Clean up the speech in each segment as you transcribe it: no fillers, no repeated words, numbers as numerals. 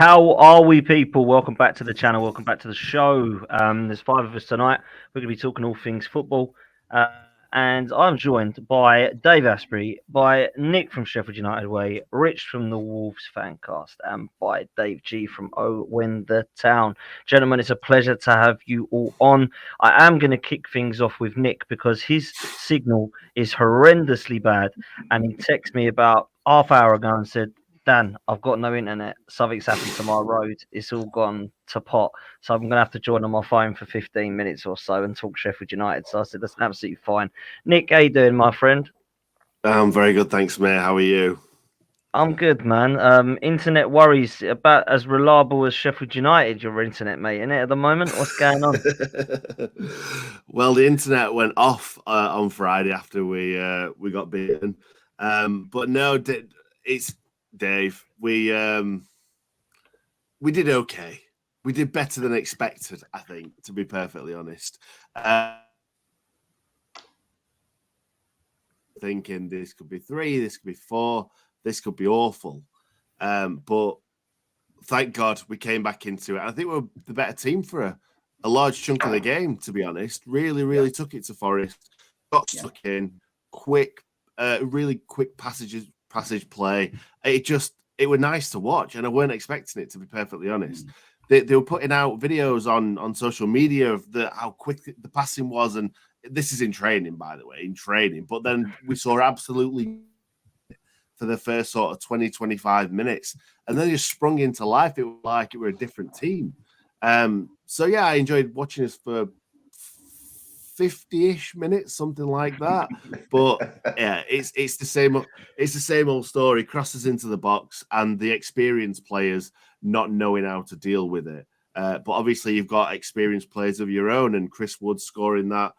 How are we, people? Welcome back to the channel. Welcome back to the show. There's five of us tonight. We're going to be talking all things football. And I'm joined by Dave Asprey, by Nick from Sheffield United Way, Rich from the Wolves Fancast, and by Dave G from Luton Town. Gentlemen, it's a pleasure to have you all on. I am going to kick things off with Nick because his signal is horrendously bad. And he texted me about half hour ago and said, Dan, I've got no internet. Something's happened to my road. It's all gone to pot. So I'm going to have to join on my phone for 15 minutes or so and talk Sheffield United. So I said, that's absolutely fine. Nick, how you doing, my friend? I'm very good, thanks, mate. How are you? I'm good, man. Internet worries about as reliable as Sheffield United, your internet, mate, isn't it, at the moment? What's going on? Well, the internet went off on Friday after we got beaten. But no, it's Dave. We did okay. We did better than expected, I think, to be perfectly honest. Thinking this could be 3, this could be 4, this could be awful. But thank God we came back into it. I think we're the better team for a large chunk of the game, to be honest. Really took it to Forest. Got stuck in, quick, really quick passage play. It was nice to watch, and I weren't expecting it, to be perfectly honest. They were putting out videos on social media of how quick the passing was, and this is in training, by the way, But then we saw absolutely for the first sort of 20, 25 minutes, and then just sprung into life. It was like it were a different team. So yeah, I enjoyed watching this for 50-ish minutes, something like that. But yeah, it's the same old story. Crosses into the box, and the experienced players not knowing how to deal with it. But obviously, you've got experienced players of your own, and Chris Wood scoring that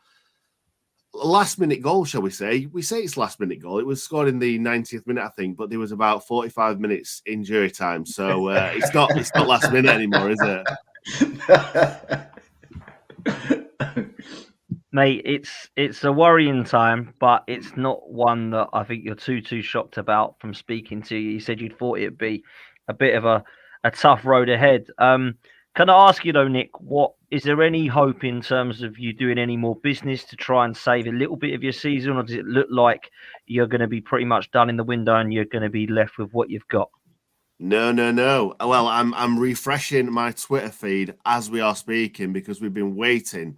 last-minute goal, shall we say? We say it's last-minute goal. It was scored in the 90th minute, I think, but there was about 45 minutes injury time, so it's not last minute anymore, is it? Mate, it's a worrying time, but it's not one that I think you're too shocked about from speaking to you. You said you'd thought it'd be a bit of a tough road ahead. Can I ask you though, Nick, is there any hope in terms of you doing any more business to try and save a little bit of your season, or does it look like you're going to be pretty much done in the window and you're going to be left with what you've got? No. Well, I'm refreshing my Twitter feed as we are speaking because we've been waiting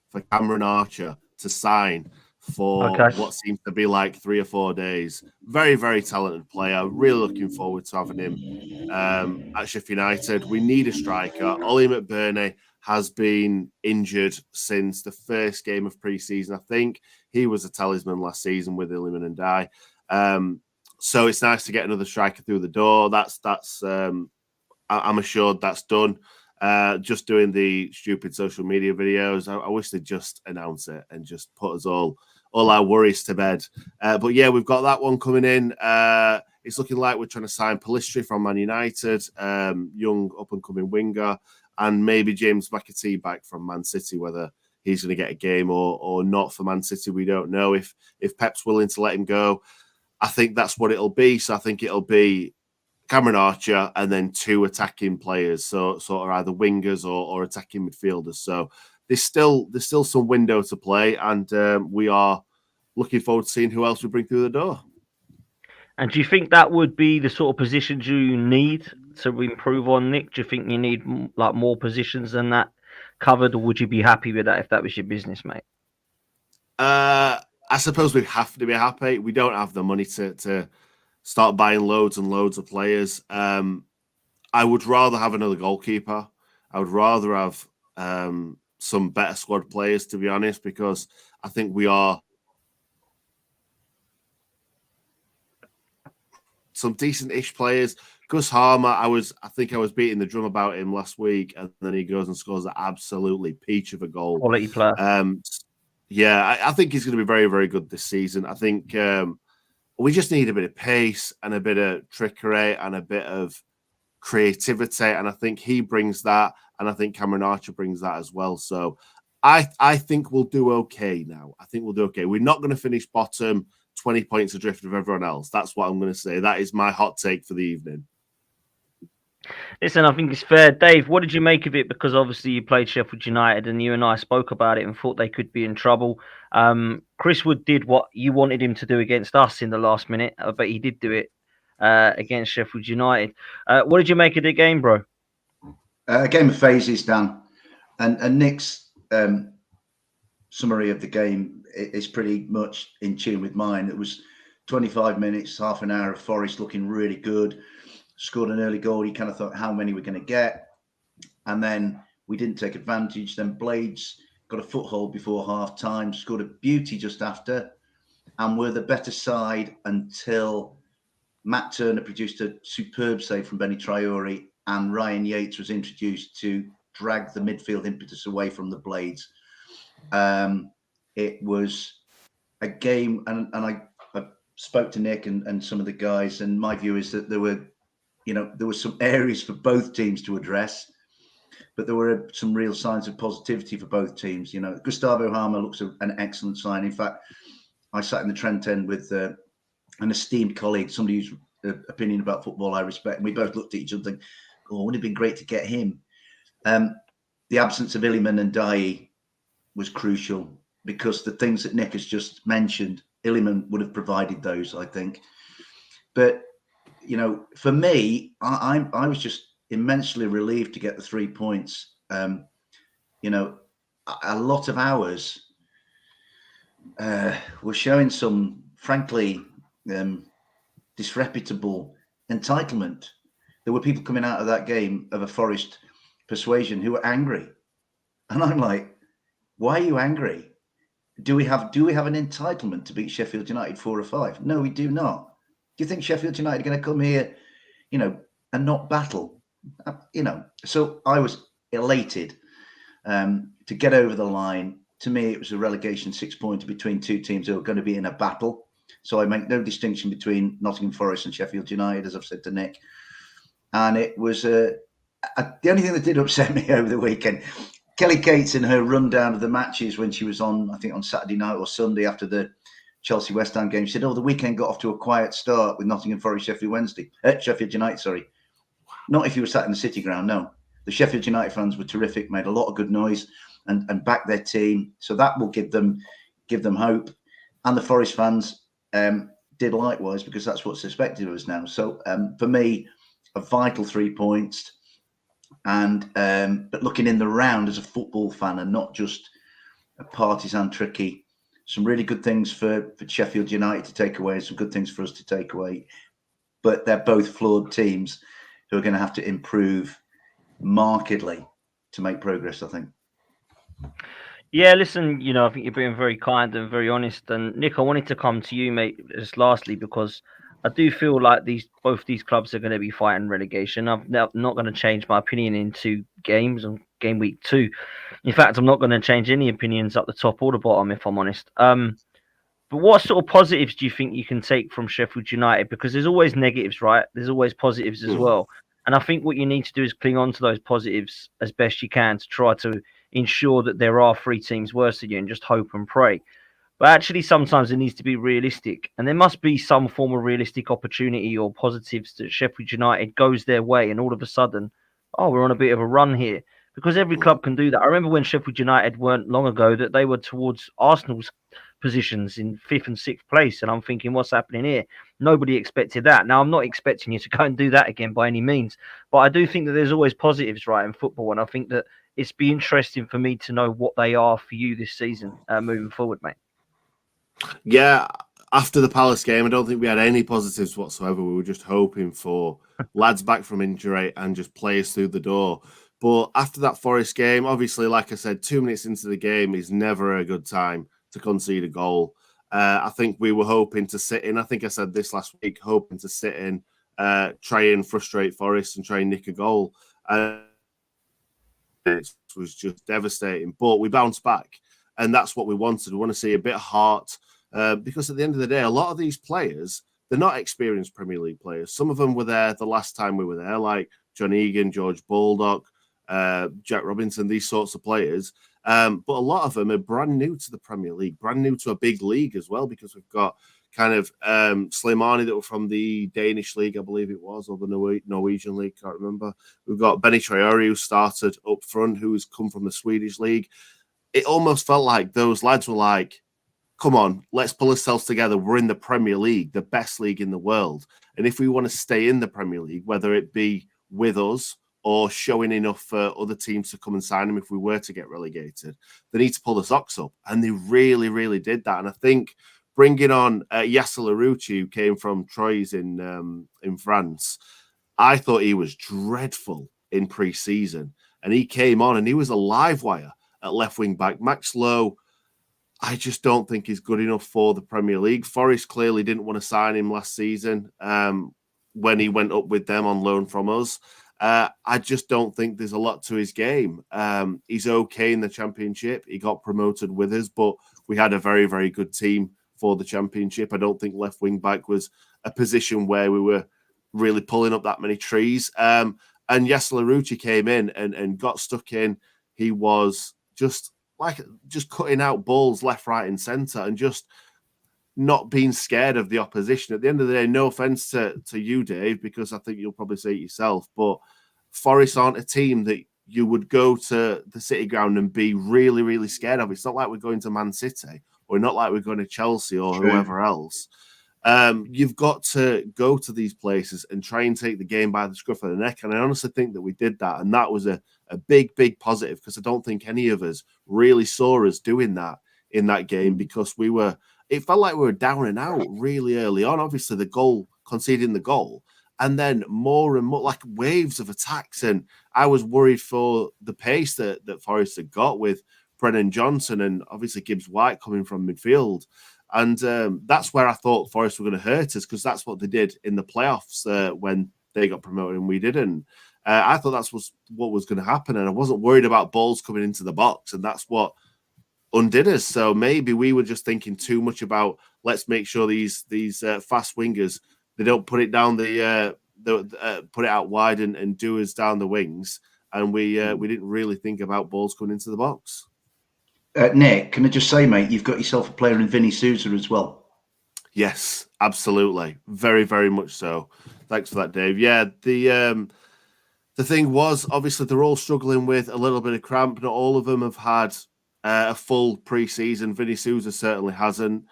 for Cameron Archer to sign for what seems to be like 3 or 4 days. Very talented player. Really looking forward to having him at Sheffield United. We need a striker. Ollie McBurney has been injured since the first game of pre-season. I think he was a talisman last season with Illiman and Dye. So it's nice to get another striker through the door. I'm assured that's done. Just doing the stupid social media videos. I wish they'd just announce it and just put us all our worries to bed. But yeah, we've got that one coming in. It's looking like we're trying to sign Pellistri from Man United, young up-and-coming winger, and maybe James McAtee back from Man City, whether he's going to get a game or not for Man City. We don't know if Pep's willing to let him go. I think that's what it'll be. So I think it'll be Cameron Archer and then 2 attacking players, so sort of either wingers or attacking midfielders. So there's still some window to play, and we are looking forward to seeing who else we bring through the door. And do you think that would be the sort of positions you need to improve on, Nick? Do you think you need like more positions than that covered, or would you be happy with that if that was your business, mate? I suppose we have to be happy. We don't have the money to start buying loads and loads of players. I would rather have another goalkeeper. I would rather have some better squad players, to be honest, because I think we are some decent-ish players. Gus Harmer, I think I was beating the drum about him last week, and then he goes and scores an absolutely peach of a goal. Quality player. Yeah, I think he's going to be very good this season. I think we just need a bit of pace and a bit of trickery and a bit of creativity, and I think he brings that, and I think Cameron Archer brings that as well. So I think we'll do okay now. I think we'll do okay. We're not going to finish bottom 20 points adrift of everyone else. That's what I'm going to say. That is my hot take for the evening. Listen, I think it's fair. Dave, what did you make of it? Because obviously you played Sheffield United and you and I spoke about it and thought they could be in trouble. Chris Wood did what you wanted him to do against us in the last minute, but he did do it against Sheffield United. What did you make of the game, bro? A game of phases, Dan. And Nick's summary of the game is pretty much in tune with mine. It was 25 minutes, half an hour of Forest looking really good. Scored an early goal. You kind of thought, how many we're going to get? And then we didn't take advantage. Then Blades got a foothold before half time, scored a beauty just after, and were the better side until Matt Turner produced a superb save from Benny Traore, and Ryan Yates was introduced to drag the midfield impetus away from the Blades. It was a game, and I spoke to Nick and some of the guys, and my view is that there were some areas for both teams to address, but there were some real signs of positivity for both teams. Gustavo Harmer looks an excellent sign. In fact, I sat in the Trent end with an esteemed colleague, somebody whose opinion about football I respect, and we both looked at each other and think, oh, wouldn't it have been great to get him? The absence of Illiman and Dye was crucial, because the things that Nick has just mentioned, Illiman would have provided those, I think. But, for me, I was just immensely relieved to get the 3 points. A lot of hours were showing some, frankly, disreputable entitlement. There were people coming out of that game of a Forest persuasion who were angry, and I'm like, why are you angry? Do we have an entitlement to beat Sheffield United 4-5? No, we do not. Do you think Sheffield United are going to come here, and not battle? So I was elated to get over the line. To me, it was a relegation 6-pointer between two teams who are going to be in a battle. So I make no distinction between Nottingham Forest and Sheffield United, as I've said to Nick. And it was the only thing that did upset me over the weekend, Kelly Cates in her rundown of the matches when she was on, I think on Saturday night or Sunday after the Chelsea West Ham game, she said, the weekend got off to a quiet start with Nottingham Forest, Sheffield United, sorry. Not if you were sat in the City Ground, no. The Sheffield United fans were terrific, made a lot of good noise and backed their team. So that will give them hope. And the Forest fans did likewise, because that's what's expected of us now. So for me, a vital 3 points. And but looking in the round as a football fan and not just a partisan tricky, some really good things for Sheffield United to take away, some good things for us to take away. But they're both flawed teams who are going to have to improve markedly to make progress, I think. Yeah, listen, I think you're being very kind and very honest. And Nick, I wanted to come to you, mate, just lastly, because I do feel like both these clubs are going to be fighting relegation. I'm not going to change my opinion in 2 games on game week 2. In fact, I'm not going to change any opinions up the top or the bottom, if I'm honest. But what sort of positives do you think you can take from Sheffield United? Because there's always negatives, right? There's always positives as well. And I think what you need to do is cling on to those positives as best you can to try to ensure that there are 3 teams worse than you and just hope and pray. But actually, sometimes it needs to be realistic. And there must be some form of realistic opportunity or positives that Sheffield United goes their way and all of a sudden, we're on a bit of a run here. Because every club can do that. I remember when Sheffield United weren't long ago that they were towards Arsenal's positions in 5th and 6th place. And I'm thinking, what's happening here? Nobody expected that. Now, I'm not expecting you to go and do that again by any means. But I do think that there's always positives, right, in football. And I think that it's be interesting for me to know what they are for you this season moving forward, mate. Yeah, after the Palace game, I don't think we had any positives whatsoever. We were just hoping for lads back from injury and just players through the door. But after that Forest game, obviously, like I said, 2 minutes into the game is never a good time to concede a goal. I think we were hoping to sit in. I think I said this last week, hoping to sit in, try and frustrate Forest and try and nick a goal. It was just devastating. But we bounced back, and that's what we wanted. We want to see a bit of heart, because at the end of the day, a lot of these players, they're not experienced Premier League players. Some of them were there the last time we were there, like John Egan, George Baldock, Jack Robinson, these sorts of players. But a lot of them are brand new to the Premier League, brand new to a big league as well, because we've got kind of Slimani that were from the Danish league, I believe it was, or the Norwegian league, can't remember. We've got Benny Traore, who started up front, who's come from the Swedish league. It almost felt like those lads were like, come on, let's pull ourselves together. We're in the Premier League, the best league in the world. And if we want to stay in the Premier League, whether it be with us or showing enough for other teams to come and sign them if we were to get relegated, they need to pull the socks up. And they really, really did that. And I think bringing on Yasser Larouci, who came from Troyes in France, I thought he was dreadful in pre-season. And he came on and he was a live wire at left wing back. Max Lowe, I just don't think he's good enough for the Premier League. Forest clearly didn't want to sign him last season when he went up with them on loan from us. I just don't think there's a lot to his game. He's okay in the Championship. He got promoted with us, but we had a very, very good team for the Championship. I don't think left wing back was a position where we were really pulling up that many trees. And Yasser Larouci came in and got stuck in. He was just cutting out balls left, right, and centre, and just not being scared of the opposition. At the end of the day, no offence to you, Dave, because I think you'll probably say it yourself, but Forest aren't a team that you would go to the City ground and be really, really scared of. It's not like we're going to Man City, or not like we're going to Chelsea or whoever else. You've got to go to these places and try and take the game by the scruff of the neck. And I honestly think that we did that. And that was a big, big positive, because I don't think any of us really saw us doing that in that game, because it felt like we were down and out really early on. Obviously, conceding the goal, and then more and more like waves of attacks. And I was worried for the pace that Forest had got with Brennan Johnson and obviously Gibbs White coming from midfield. And that's where I thought Forest were going to hurt us, because that's what they did in the playoffs when they got promoted and we didn't. I thought that's what was going to happen, and I wasn't worried about balls coming into the box, and that's what undid us. So maybe we were just thinking too much about, let's make sure these fast wingers, they don't put it down put it out wide and do us down the wings, and we didn't really think about balls coming into the box. Nick, can I just say, mate, you've got yourself a player in Vinny Souza as well. Yes, absolutely. Very, very much so. Thanks for that, Dave. Yeah, the thing was, obviously, they're all struggling with a little bit of cramp. Not all of them have had a full pre-season. Vinny Souza certainly hasn't.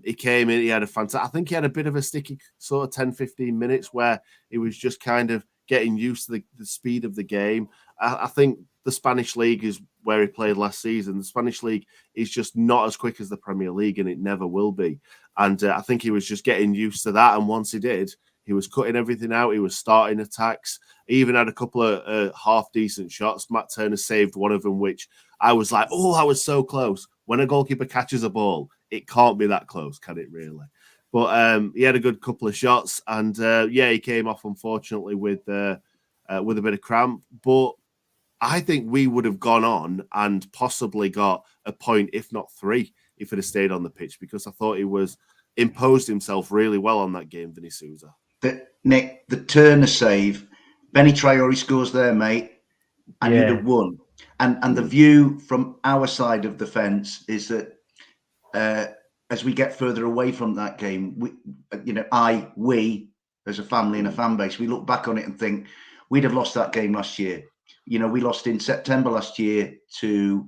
He came in, he had I think he had a bit of a sticky sort of 10, 15 minutes where he was just kind of getting used to the speed of the game. I think the Spanish League is where he played last season. The Spanish League is just not as quick as the Premier League, and it never will be. And I think he was just getting used to that. And once he did, he was cutting everything out. He was starting attacks. He even had a couple of half-decent shots. Matt Turner saved one of them, which I was like, oh, I was so close. When a goalkeeper catches a ball, it can't be that close, can it really? But he had a good couple of shots. And, he came off, unfortunately, with a bit of cramp. But I think we would have gone on and possibly got a point, if not 3, if it had stayed on the pitch, because I thought he imposed himself really well on that game, Vinny Souza. Nick, the Turner save, Benny Traore scores there, mate, and you'd have won. And the view from our side of the fence is that as we get further away from that game, we as a family and a fan base, we look back on it and think we'd have lost that game last year. We lost in September last year to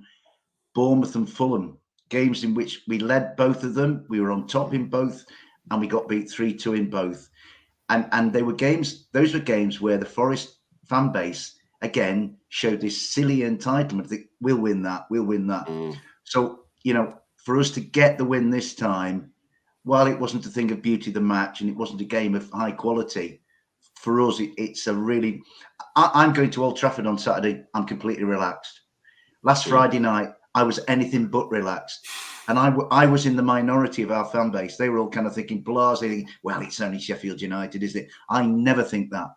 Bournemouth and Fulham, games in which we led both of them. We were on top in both, and we got beat 3-2 in both. And those were games where the Forest fan base, again, showed this silly entitlement that we'll win that. So, for us to get the win this time, while it wasn't a thing of beauty of the match and it wasn't a game of high quality, for us, it's a really... I'm going to Old Trafford on Saturday. I'm completely relaxed. Last Friday night, I was anything but relaxed. And I was in the minority of our fan base. They were all kind of thinking, blasé, well, it's only Sheffield United, isn't it? I never think that.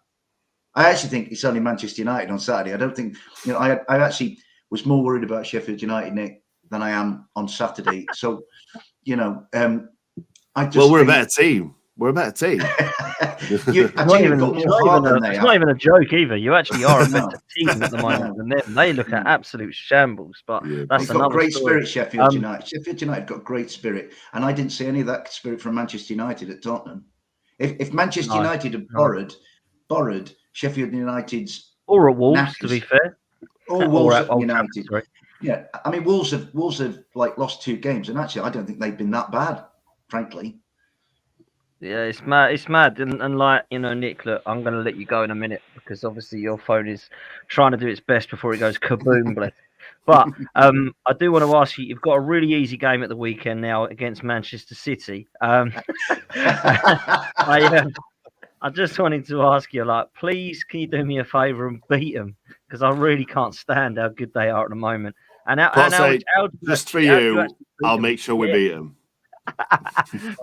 I actually think it's only Manchester United on Saturday. I don't think, I actually was more worried about Sheffield United, Nick, than I am on Saturday. So, we're a better team. We're a better team. You've It's not even a joke either. You actually are a better team at the moment than them. They look at absolute shambles, but that's got another great story. spirit, Sheffield United. Sheffield United got great spirit, and I didn't see any of that spirit from Manchester United at Tottenham. If Manchester United had borrowed Sheffield United's or at Wolves, to be fair, or Wolves at United, yeah, I mean Wolves have like lost 2 games, and actually I don't think they've been that bad, frankly. Yeah, it's mad. It's mad, and like Nick, look, I'm going to let you go in a minute because obviously your phone is trying to do its best before it goes kaboom, bless. But I do want to ask you. You've got a really easy game at the weekend now against Manchester City. I just wanted to ask you, like, please, can you do me a favour and beat them? Because I really can't stand how good they are at the moment. And just for you, I'll make sure we beat them.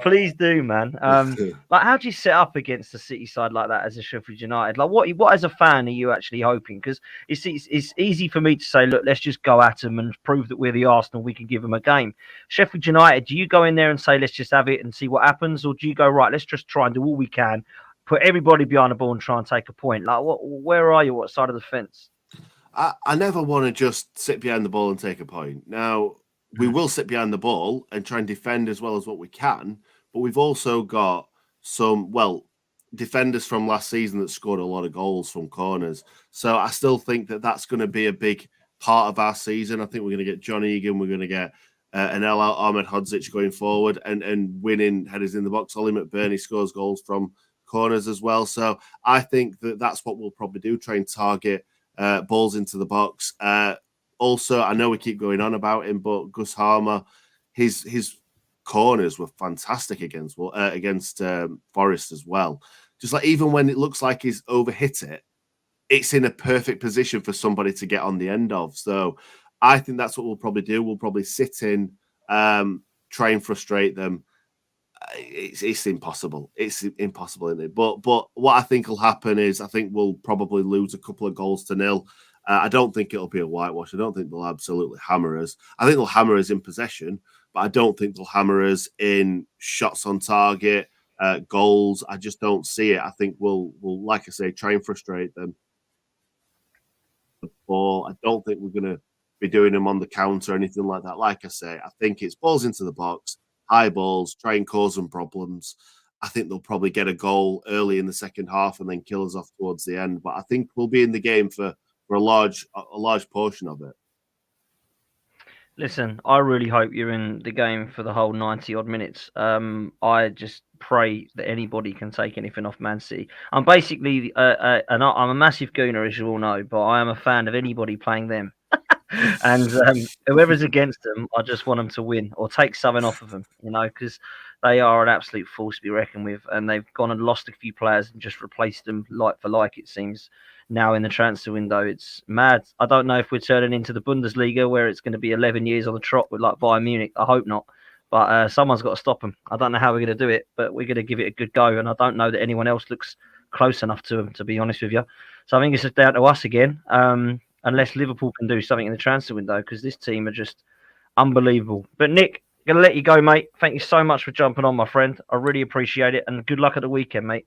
Please do, man. Like, how do you set up against a City side like that as a Sheffield United? Like, what as a fan are you actually hoping? Because it's easy for me to say, look, let's just go at them and prove that we're the Arsenal. We can give them a game. Sheffield United, do you go in there and say, let's just have it and see what happens, or do you go right? Let's just try and do all we can, put everybody behind the ball and try and take a point? Like, where are you? What side of the fence? I never want to just sit behind the ball and take a point. Now, we will sit behind the ball and try and defend as well as what we can, but we've also got some, defenders from last season that scored a lot of goals from corners. So I still think that that's going to be a big part of our season. I think we're going to get John Egan, we're going to get Anel Ahmedhodzic going forward and winning headers in the box. Ollie McBurney scores goals from corners as well. So I think that that's what we'll probably do, try and target balls into the box. Also, I know we keep going on about him, but Gus Harmer, his corners were fantastic against Forest as well. Just like even when it looks like he's overhit it, it's in a perfect position for somebody to get on the end of. So I think that's what we'll probably do. We'll probably sit in, try and frustrate them. It's impossible. It's impossible, isn't it? But what I think will happen is I think we'll probably lose a couple of goals to 0. I don't think it'll be a whitewash. I don't think they'll absolutely hammer us. I think they'll hammer us in possession, but I don't think they'll hammer us in shots on target, goals. I just don't see it. I think we'll, like I say, try and frustrate them. The ball. I don't think we're going to be doing them on the counter or anything like that. Like I say, I think it's balls into the box, high balls, try and cause them problems. I think they'll probably get a goal early in the second half and then kill us off towards the end. But I think we'll be in the game for a large portion of it. Listen, I really hope you're in the game for the whole 90-odd minutes. I just pray that anybody can take anything off Man City. I'm basically, I'm a massive gooner, as you all know, but I am a fan of anybody playing them. And whoever's against them, I just want them to win or take something off of them, because they are an absolute force to be reckoned with. And they've gone and lost a few players and just replaced them like for like, it seems. Now in the transfer window, it's mad. I don't know if we're turning into the Bundesliga where it's going to be 11 years on the trot with like Bayern Munich. I hope not, but someone's got to stop them. I don't know how we're going to do it, but we're going to give it a good go. And I don't know that anyone else looks close enough to them, to be honest with you. So I think it's just down to us again, unless Liverpool can do something in the transfer window, because this team are just unbelievable. But Nick, I'm going to let you go, mate. Thank you so much for jumping on, my friend. I really appreciate it, and good luck at the weekend, mate.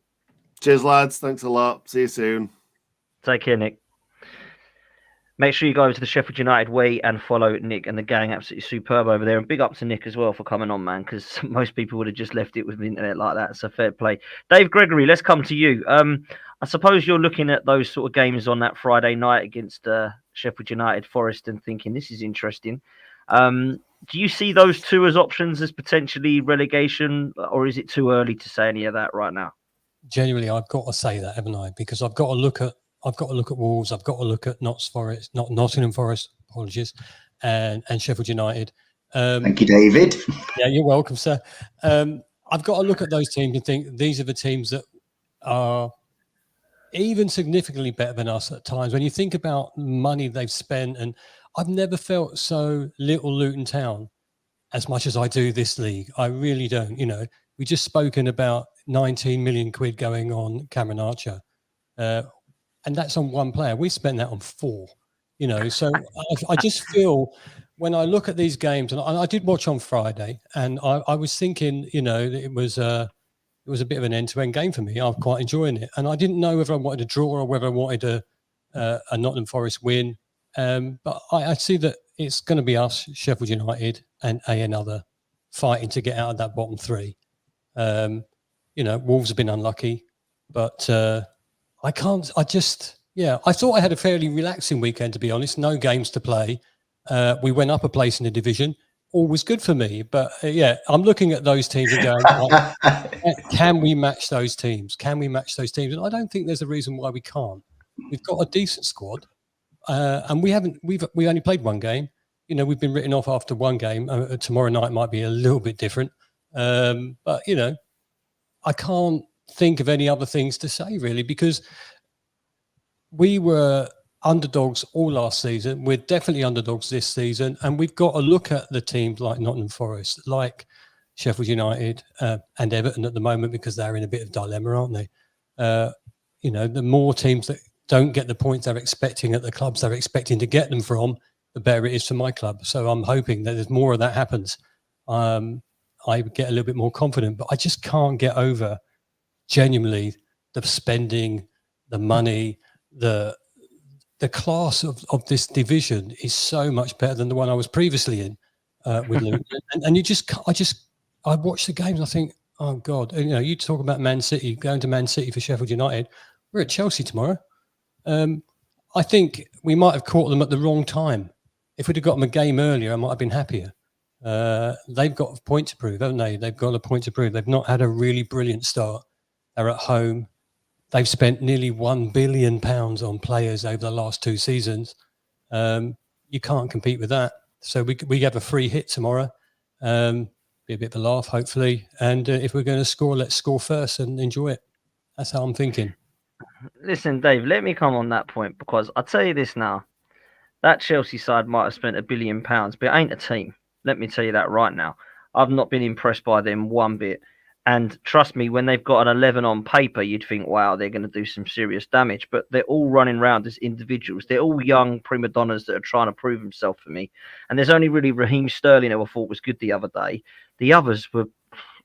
Cheers, lads. Thanks a lot. See you soon. Take care, Nick. Make sure you go over to the Sheffield United way and follow Nick and the gang. Absolutely superb over there. And big up to Nick as well for coming on, man, because most people would have just left it with the internet like that. So fair play. Dave Gregory, let's come to you. I suppose you're looking at those sort of games on that Friday night against Sheffield United, Forest, and thinking this is interesting. Do you see those two as options as potentially relegation, or is it too early to say any of that right now? Genuinely, I've got to say that, haven't I? Because I've got to look at Wolves. I've got to look at Nottingham Forest. Apologies, and Sheffield United. Thank you, David. Yeah, you're welcome, sir. I've got to look at those teams and think these are the teams that are even significantly better than us at times. When you think about money they've spent, and I've never felt so little Luton Town as much as I do this league. I really don't. We just spoken about 19 million quid going on Cameron Archer. And that's on one player. We spent that on 4, So I just feel when I look at these games, and I did watch on Friday, and I was thinking, that it was it was a bit of an end-to-end game for me. I'm quite enjoying it, and I didn't know whether I wanted to draw or whether I wanted a Nottingham Forest win. But I see that it's going to be us, Sheffield United, and another fighting to get out of that bottom three. Wolves have been unlucky, but I can't. I thought I had a fairly relaxing weekend, to be honest. No games to play. We went up a place in the division. All was good for me. But I'm looking at those teams and going, can we match those teams? Can we match those teams? And I don't think there's a reason why we can't. We've got a decent squad, and we only played one game. We've been written off after one game. Tomorrow night might be a little bit different, but I can't think of any other things to say really, because we were underdogs all last season. We're definitely underdogs this season, and we've got to look at the teams like Nottingham Forest, like Sheffield United, and Everton at the moment, because they're in a bit of dilemma, aren't they? The more teams that don't get the points they're expecting at the clubs they're expecting to get them from, the better it is for my club. So I'm hoping that there's more of that happens. I get a little bit more confident, but I just can't get over genuinely the spending, the money, the class of this division is so much better than the one I was previously in with Luton. And I watch the games. I think, oh God, you talk about Man City, going to Man City for Sheffield United. We're at Chelsea tomorrow. I think we might have caught them at the wrong time. If we'd have got them a game earlier, I might have been happier. They've got a point to prove, haven't they? They've got a point to prove. They've not had a really brilliant start. They're at home. They've spent nearly £1 billion on players over the last 2 seasons. You can't compete with that. So we have a free hit tomorrow. Be a bit of a laugh, hopefully. And if we're going to score, let's score first and enjoy it. That's how I'm thinking. Listen, Dave, let me come on that point, because I'll tell you this now. That Chelsea side might have spent £1 billion, but it ain't a team. Let me tell you that right now. I've not been impressed by them one bit. And trust me, when they've got an 11 on paper, you'd think, wow, they're going to do some serious damage. But they're all running around as individuals. They're all young prima donnas that are trying to prove themselves for me. And there's only really Raheem Sterling who I thought was good the other day. The others were,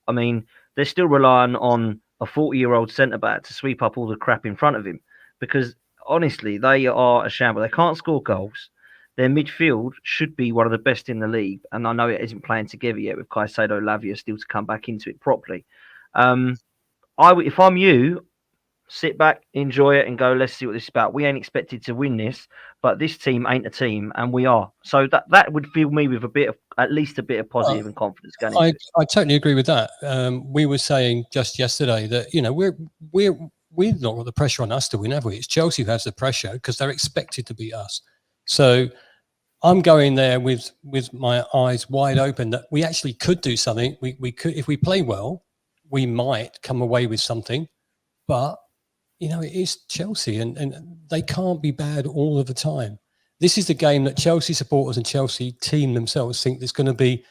they're still relying on a 40-year-old centre-back to sweep up all the crap in front of him. Because, honestly, they are a shambles. They can't score goals. Their midfield should be one of the best in the league. And I know it isn't playing together yet with Caicedo, Lavia still to come back into it properly. If I'm you, sit back, enjoy it, and go, let's see what this is about. We ain't expected to win this, but this team ain't a team, and we are. So that would fill me with at least a bit of positive and confidence going into this. I totally agree with that. We were saying just yesterday that, we've not got the pressure on us to win, have we? It's Chelsea who has the pressure because they're expected to beat us. So I'm going there with my eyes wide open that we actually could do something. We could, if we play well, we might come away with something. But, it is Chelsea and they can't be bad all of the time. This is the game that Chelsea supporters and Chelsea team themselves think it's going to be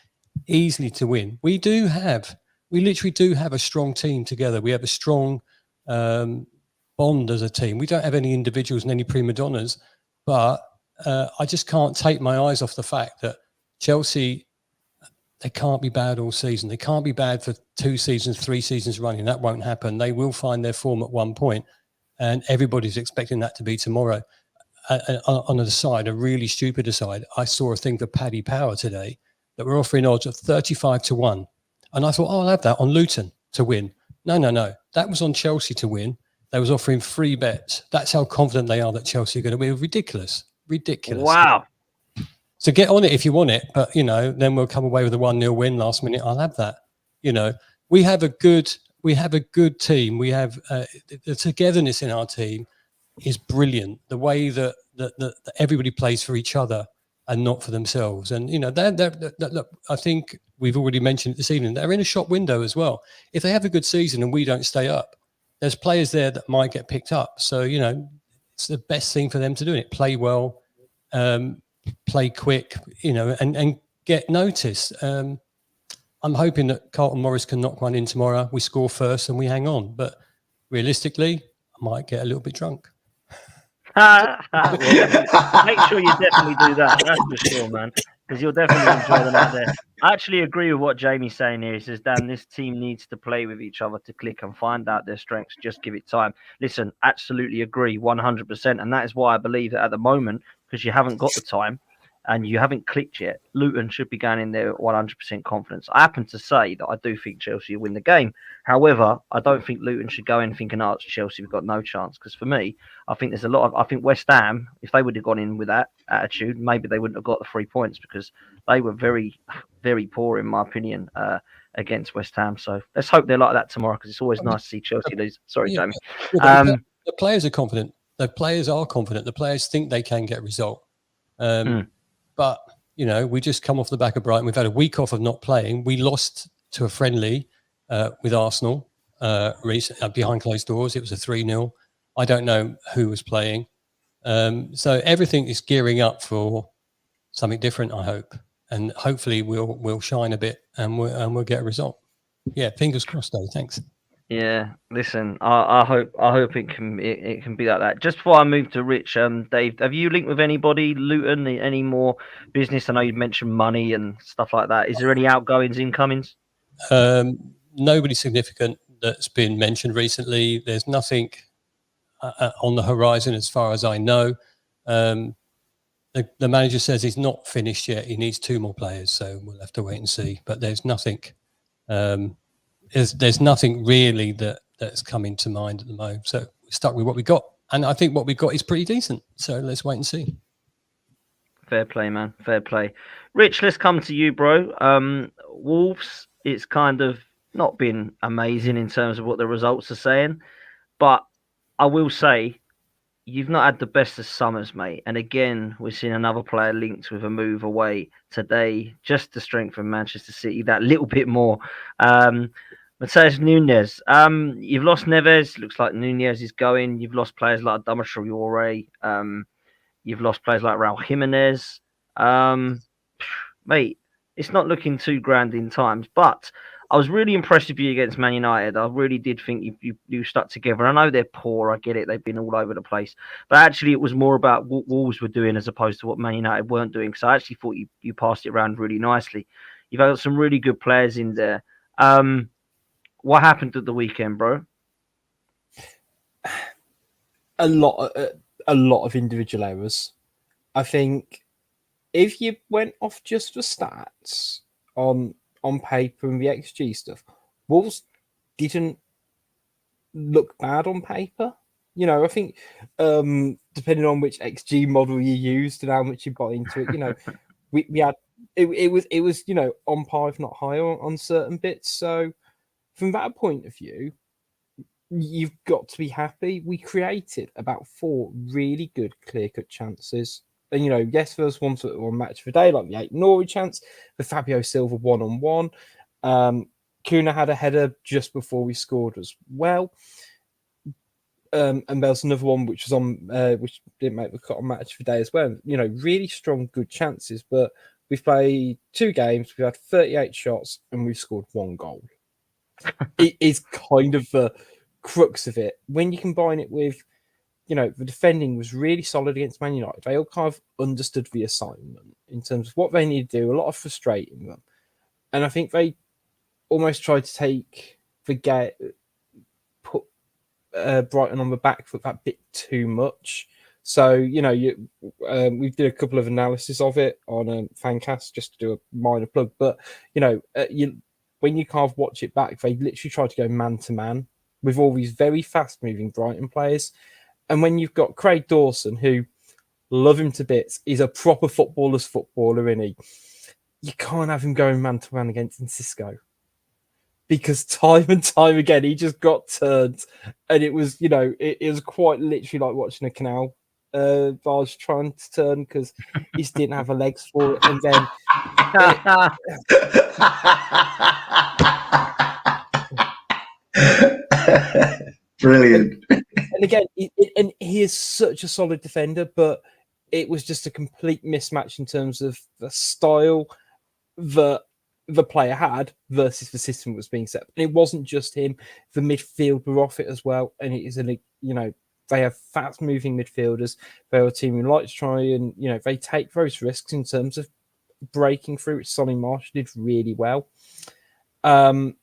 easily to win. We literally do have a strong team together. We have a strong bond as a team. We don't have any individuals and any prima donnas, but I just can't take my eyes off the fact that Chelsea, they can't be bad all season. They can't be bad for 2 seasons, 3 seasons running. That won't happen. They will find their form at one point, and everybody's expecting that to be tomorrow. On the side, a really stupid aside, I saw a thing for Paddy Power today that we're offering odds of 35-1. And I thought, I'll have that on Luton to win. No. That was on Chelsea to win. They was offering free bets. That's how confident they are that Chelsea are going to win. Ridiculous. Wow. So get on it if you want it, but then we'll come away with a 1-0 win last minute. I'll have that. We have a good team. We have the togetherness in our team is brilliant. The way that everybody plays for each other and not for themselves. And look, I think we've already mentioned it this evening. They're in a shop window as well. If they have a good season and we don't stay up, there's players there that might get picked up. So it's the best thing for them to do it. Play well, play quick, and get noticed. I'm hoping that Carlton Morris can knock one in tomorrow. We score first and we hang on. But realistically, I might get a little bit drunk. Well, make sure you definitely do that. That's for sure, man. because you'll definitely enjoy the night there. I actually agree with what Jamie's saying here. He says, Dan, this team needs to play with each other to click and find out their strengths. Just give it time. Listen, absolutely agree, 100%. And that is why I believe that at the moment, because you haven't got the time and you haven't clicked yet, Luton should be going in there with 100% confidence. I happen to say that I do think Chelsea will win the game. However, I don't think Luton should go in thinking, oh, it's Chelsea, we've got no chance. Because for me, I think there's a lot of. I think West Ham, if they would have gone in with that attitude, maybe they wouldn't have got the 3 points because they were very, very poor, in my opinion, against West Ham. So let's hope they're like that tomorrow because it's always nice to see Chelsea lose. Sorry, Yeah. Jamie. Well, the players are confident. The players are confident. The players think they can get a result. But, you know, we just come off the back of Brighton. We've had a week off of not playing. We lost to a friendly with Arsenal behind closed doors. It was a 3-0. I don't know who was playing. So everything is gearing up for something different, I hope. And hopefully we'll shine a bit and we'll get a result. Yeah, fingers crossed, though. Thanks. Yeah, listen, I hope it can be like that. Just before I move to Rich, Dave, have you linked with anybody, Luton, any more business? I know you mentioned money and stuff like that. Is there any outgoings, incomings? Nobody significant that's been mentioned recently. There's nothing on the horizon as far as I know. The manager says he's not finished yet. He needs 2 more players, so we'll have to wait and see. But there's nothing. There's nothing really that's coming to mind at the moment. So we're stuck with what we got. And I think what we got is pretty decent. So let's wait and see. Fair play, man. Fair play. Rich, let's come to you, bro. Wolves, it's kind of not been amazing in terms of what the results are saying. But I will say, you've not had the best of summers, mate. And again, we're seeing another player linked with a move away today, just to strengthen Manchester City that little bit more. Mateus Nunes. You've lost Neves. Looks like Nunes is going. You've lost players like Adama Traore. You've lost players like Raul Jimenez. Mate, it's not looking too grand in times. But I was really impressed with you against Man United. I really did think you stuck together. I know they're poor. I get it. They've been all over the place. But actually, it was more about what Wolves were doing as opposed to what Man United weren't doing. So I actually thought you passed it around really nicely. You've got some really good players in there. What happened at the weekend, bro? A lot of individual errors. I think if you went off just for stats on paper and the XG stuff, Wolves didn't look bad on paper. You know, I think depending on which XG model you used and how much you bought into it, you know, we had it was you know on par if not higher on certain bits. So from that point of view, you've got to be happy. We created about 4 really good clear-cut chances. And, you know, yes, there was one match for day, like the 8 Norwich chance, the Fabio Silva 1-on-1. Kuna had a header just before we scored as well. And there was another one which was on, which didn't make the cut on match for day as well. You know, really strong, good chances. But we've played 2 games, we've had 38 shots, and we've scored 1 goal. It is kind of the crux of it. When you combine it with, you know, the defending was really solid against Man United. They all kind of understood the assignment in terms of what they need to do, a lot of frustrating them. And I think they almost tried to take the game, put Brighton on the back foot that bit too much. So, you know, we did a couple of analysis of it on Fancast just to do a minor plug. But, you know, when you kind of watch it back, they literally tried to go man-to-man with all these very fast-moving Brighton players. And when you've got Craig Dawson, who, love him to bits, is a proper footballer's footballer, isn't he? You can't have him going man-to-man against Cisco. Because time and time again, he just got turned. And it was, you know, it was quite literally like watching a canal barge trying to turn because he just didn't have the legs for it. And then... Brilliant. And again, he is such a solid defender, but it was just a complete mismatch in terms of the style that the player had versus the system that was being set. And it wasn't just him; the midfield were off it as well. And it is you know, they have fast-moving midfielders. They're a team who like to try and, you know, they take those risks in terms of breaking through, which Sonny Marsh did really well. And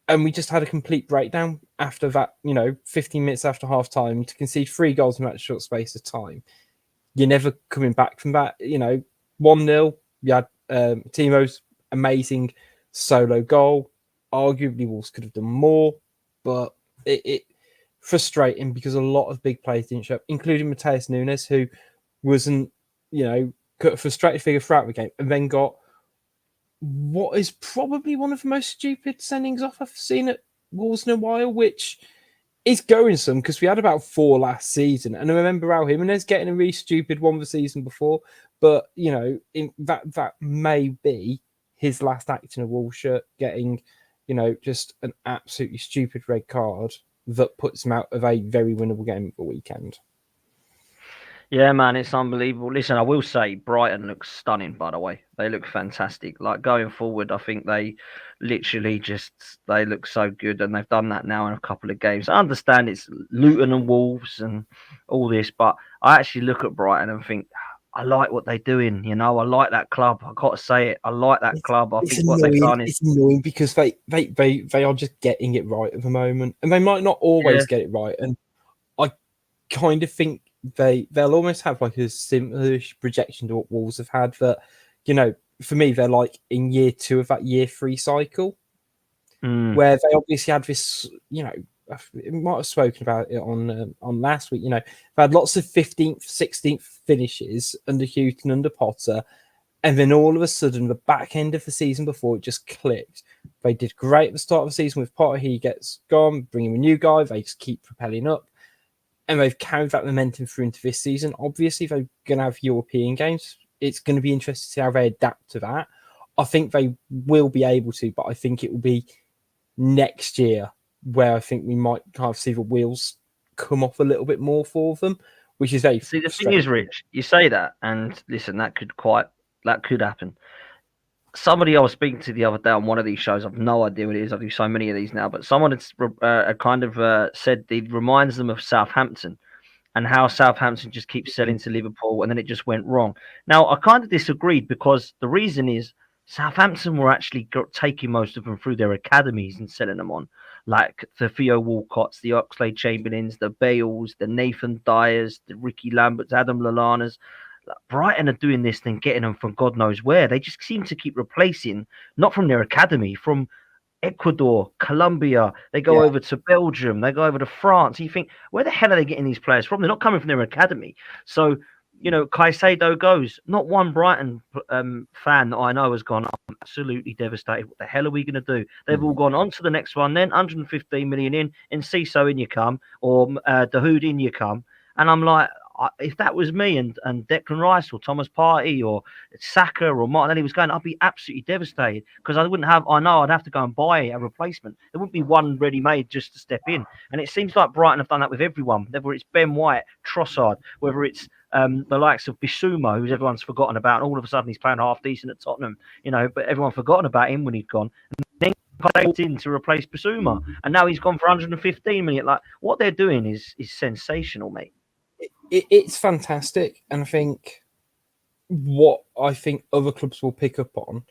we just had a complete breakdown after that, 15 minutes after half time to concede 3 goals in that short space of time. You're never coming back from that. 1-0, you had Timo's amazing solo goal. Arguably, Wolves could have done more, but it frustrating because a lot of big players didn't show up, including Mateus Nunes, who wasn't, got a frustrated figure throughout the game, and then got what is probably one of the most stupid sendings off I've seen at Wolves in a while, which is going some because we had about 4 last season. And I remember Raul Jimenez getting a really stupid one the season before. But, that may be his last act in a Wolves shirt, getting, just an absolutely stupid red card that puts him out of a very winnable game of the weekend. Yeah, man, it's unbelievable. Listen, I will say Brighton looks stunning, by the way. They look fantastic. Like, going forward, I think they literally they look so good, and they've done that now in a couple of games. I understand it's Luton and Wolves and all this, but I actually look at Brighton and think, I like what they're doing. I like that club. I've got to say it. I like that club. I think what they've done is... It's annoying because they are just getting it right at the moment, and they might not always get it right. And I kind of think they'll almost have like a similar projection to what Wolves have had. That, for me, they're like in year 2 of that year 3 cycle, where they obviously had this, we might have spoken about it on last week. They had lots of 15th, 16th finishes under Houghton, under Potter, and then all of a sudden, the back end of the season before, it just clicked. They did great at the start of the season with Potter. He gets gone, bring him a new guy. They just keep propelling up. And they've carried that momentum through into this season. Obviously, they're going to have European games. It's going to be interesting to see how they adapt to that. I think they will be able to, but I think it will be next year where I think we might kind of see the wheels come off a little bit more for them, which is a... See, the thing is, Rich, you say that, and listen, that could happen. Somebody I was speaking to the other day on one of these shows, I've no idea what it is, I do so many of these now, but someone had kind of said it reminds them of Southampton and how Southampton just keeps selling to Liverpool and then it just went wrong. Now, I kind of disagreed because the reason is Southampton were actually taking most of them through their academies and selling them on, like the Theo Walcotts, the Oxlade-Chamberlains, the Bales, the Nathan Dyers, the Ricky Lamberts, Adam Lallanas. Brighton are doing this thing, getting them from God knows where. They just seem to keep replacing, not from their academy, from Ecuador, Colombia. They go over to Belgium. They go over to France. You think, where the hell are they getting these players from? They're not coming from their academy. So, Caicedo goes. Not one Brighton fan that I know has gone, I'm absolutely devastated. What the hell are we going to do? They've all gone on to the next one then, 115 million in Enciso in you come, or Dahoud in you come. And I'm like, if that was me and Declan Rice or Thomas Partey or Saka or Martinelli was going, I'd be absolutely devastated because I'd have to go and buy a replacement. There wouldn't be one ready-made just to step in. And it seems like Brighton have done that with everyone, whether it's Ben White, Trossard, whether it's the likes of Bissouma, who's everyone's forgotten about. And all of a sudden he's playing half decent at Tottenham, but everyone forgotten about him when he'd gone. And then walked in to replace Bissouma. And now he's gone for 115 million. Like, what they're doing is sensational, mate. It's fantastic, and I think what I think other clubs will pick up on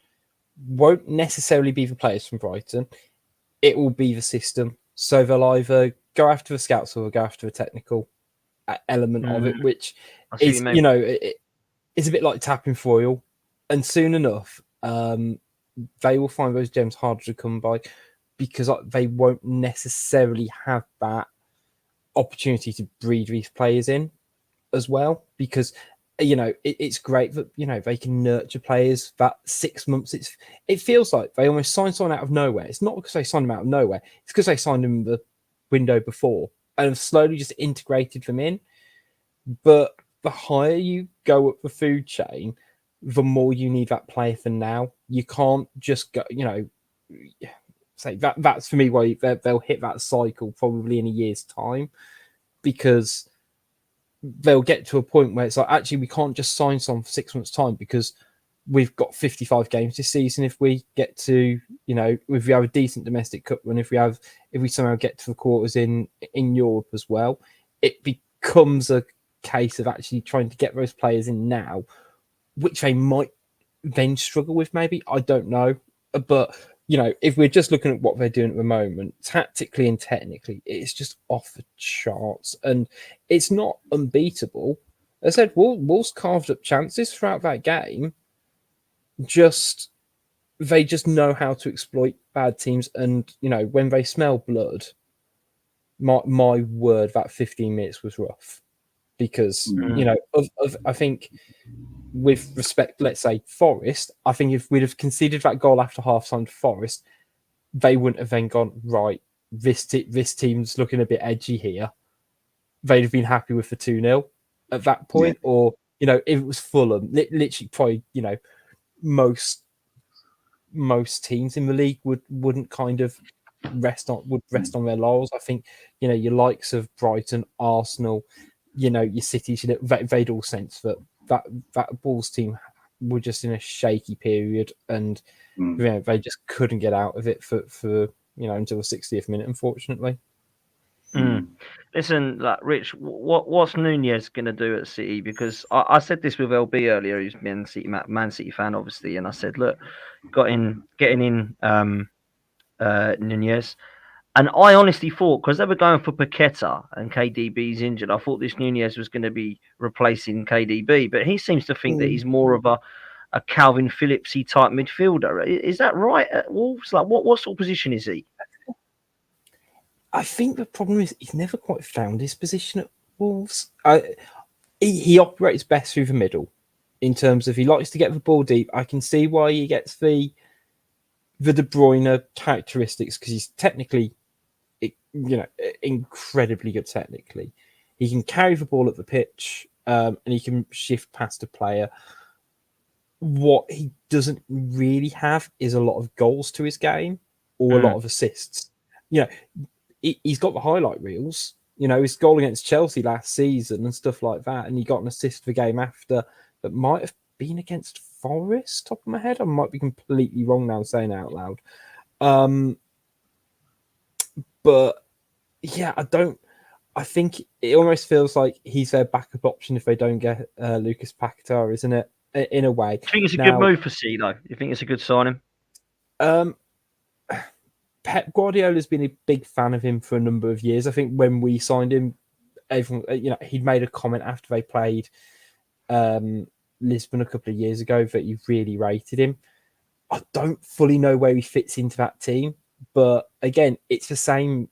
won't necessarily be the players from Brighton. It will be the system. So they'll either go after the scouts or they'll go after the technical element of it, which is, it's a bit like tapping foil. And soon enough, they will find those gems harder to come by because they won't necessarily have that opportunity to breed these players in as well, because it's great that they can nurture players that 6 months. It feels like they almost signed someone out of nowhere. It's not because they signed them out of nowhere, it's because they signed them the window before and have slowly just integrated them in. But the higher you go up the food chain, the more you need that player for now. You can't just go, say that's for me why they'll hit that cycle probably in a year's time, because they'll get to a point where it's like, actually, we can't just sign someone for 6 months' time because we've got 55 games this season. If we get to, if we have a decent domestic cup run, if we somehow get to the quarters in Europe as well, it becomes a case of actually trying to get those players in now, which they might then struggle with, maybe. I don't know. But, you know, if we're just looking at what they're doing at the moment, tactically and technically, it's just off the charts. And it's not unbeatable. As I said, Wolves carved up chances throughout that game. They just know how to exploit bad teams. And, you know, when they smell blood, my word, that 15 minutes was rough. Because, you know, I think, with respect, let's say Forest, I think if we'd have conceded that goal after half-time to Forest, they wouldn't have then gone, right, this team's looking a bit edgy here. They'd have been happy with the 2-0 at that point. Yeah. Or, you know, if it was Fulham, literally probably, you know, most teams in the league wouldn't kind of rest on their laurels. I think, you know, your likes of Brighton, Arsenal, you know, your City, they'd all sense that Wolves team were just in a shaky period, and you know, they just couldn't get out of it for you know, until the 60th minute, unfortunately. Listen, like Rich, what's Nunez going to do at City? Because I said this with LB earlier, who's been Man City fan, obviously, and I said, look, getting in Nunez. And I honestly thought, because they were going for Paqueta and KDB's injured, I thought this Nunez was going to be replacing KDB. But he seems to think that he's more of a Calvin Phillipsy type midfielder. Is that right at Wolves? Like, what sort of position is he? I think the problem is he's never quite found his position at Wolves. He operates best through the middle in terms of he likes to get the ball deep. I can see why he gets the De Bruyne characteristics, because he's technically, you know, incredibly good technically. He can carry the ball up the pitch, and he can shift past a player. What he doesn't really have is a lot of goals to his game or a lot of assists. You know, he's got the highlight reels. You know, his goal against Chelsea last season and stuff like that, and he got an assist the game after that might have been against Forest, top of my head. I might be completely wrong now saying it out loud. But yeah, I think it almost feels like he's their backup option if they don't get Lucas Paquetá, isn't it? In a way. Do you think it's a good move for City, though? You think it's a good signing? Pep Guardiola's been a big fan of him for a number of years. I think when we signed him, everyone, you know, he'd made a comment after they played Lisbon a couple of years ago that he really rated him. I don't fully know where he fits into that team, but again, it's the same.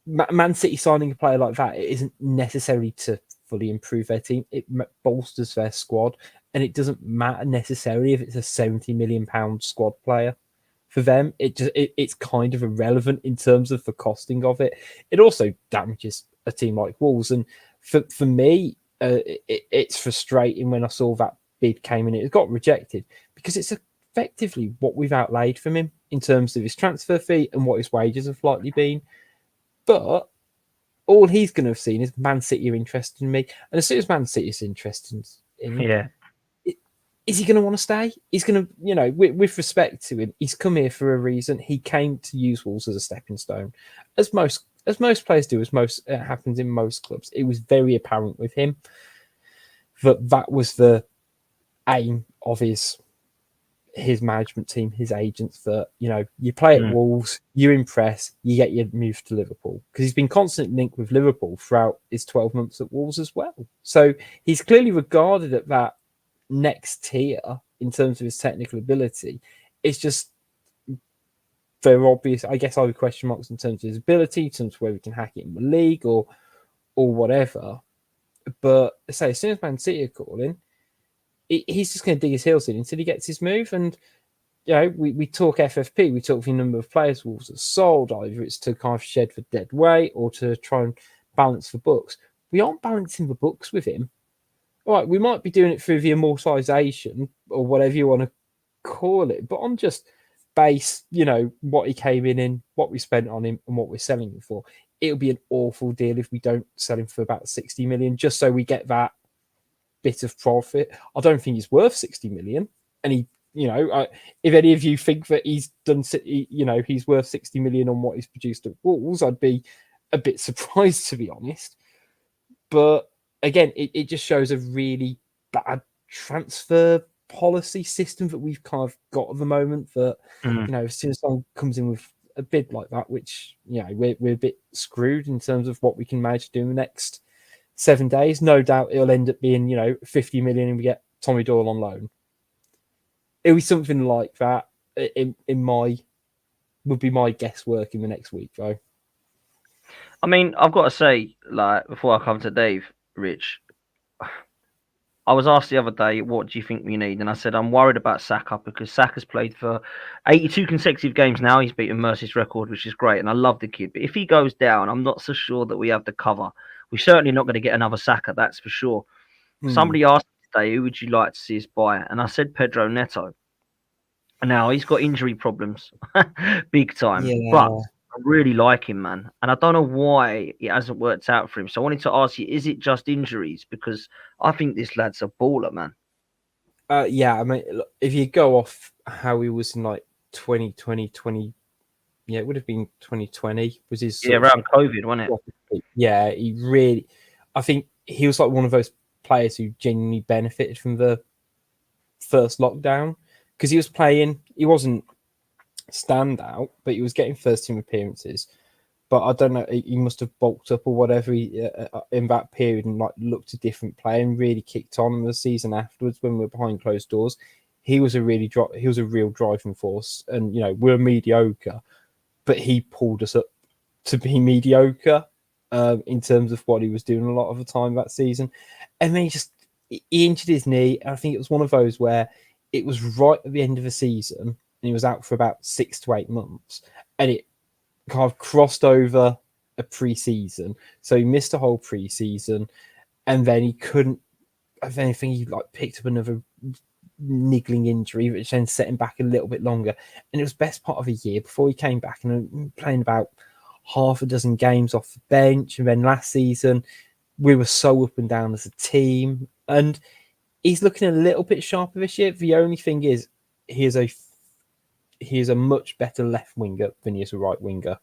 Man City signing a player like that, it isn't necessarily to fully improve their team. It bolsters their squad, and it doesn't matter necessarily if it's a £70 million squad player. For them, it's kind of irrelevant in terms of the costing of it. It also damages a team like Wolves, and for me, it's frustrating when I saw that bid came in. It got rejected because it's effectively what we've outlaid from him in terms of his transfer fee and what his wages have likely been. But all he's going to have seen is Man City are interested in me, and as soon as Man City is interested in me, is he going to want to stay? He's going to, you know, with respect to him, he's come here for a reason. He came to use Wolves as a stepping stone, as most players do, it happens in most clubs. It was very apparent with him that was the aim of his management team, his agents, that, you know, you play at Wolves, you impress, you get your move to Liverpool, because he's been constantly linked with Liverpool throughout his 12 months at Wolves as well. So he's clearly regarded at that next tier in terms of his technical ability. It's just very obvious. I guess I would question marks in terms of his ability, in terms of where we can hack it in the league or whatever. But say as soon as Man City are calling, he's just going to dig his heels in until he gets his move. And you know, we talk FFP, we talk the number of players Wolves have sold, either it's to kind of shed for dead weight or to try and balance the books. We aren't balancing the books with him. All right, we might be doing it through the amortization or whatever you want to call it, but on just base, you know, what he came in, what we spent on him, and what we're selling him for. It'll be an awful deal if we don't sell him for about 60 million, just so we get that bit of profit. I don't think he's worth 60 million. And he, you know, if any of you think that he's done, you know, he's worth 60 million on what he's produced at Wolves, I'd be a bit surprised, to be honest. But again, it just shows a really bad transfer policy system that we've kind of got at the moment. That Mm. as soon as someone comes in with a bid like that, which we're a bit screwed in terms of what we can manage to do in the next 7 days. No doubt it'll end up being 50 million, and we get Tommy Doyle on loan. It'll be something like that. Would be my guesswork in the next week, though. I mean, I've got to say, like, before I come to Dave, Rich, I was asked the other day, what do you think we need? And I said, I'm worried about Saka because Saka's played for 82 consecutive games now. He's beaten Mercy's record, which is great. And I love the kid. But if he goes down, I'm not so sure that we have the cover. We're certainly not going to get another Saka, that's for sure. Somebody asked me today, who would you like to see us buy? And I said Pedro Neto. And now he's got injury problems, big time. Yeah. But I really like him, man. And I don't know why it hasn't worked out for him. So I wanted to ask you, is it just injuries? Because I think this lad's a baller, man. Yeah, I mean, look, if you go off how he was in like 2020, yeah, it would have been 2020 was his around COVID, wasn't it? Yeah, I think he was like one of those players who genuinely benefited from the first lockdown because he was playing. He wasn't standout, but he was getting first team appearances. But I don't know, he must have bulked up or whatever in that period and like looked a different player and really kicked on in the season afterwards when we were behind closed doors. He was a real driving force, and we're mediocre, but he pulled us up to be mediocre in terms of what he was doing a lot of the time that season. And then he injured his knee, and I think it was one of those where it was right at the end of the season, and he was out for about 6 to 8 months, and it kind of crossed over a pre-season, so he missed a whole pre-season, and then he couldn't. If anything, he like picked up another niggling injury, which then set him back a little bit longer. And it was best part of a year before he came back and playing about half a dozen games off the bench. And then last season, we were so up and down as a team, and he's looking a little bit sharper this year. The only thing is, he is a much better left winger than he is a right winger.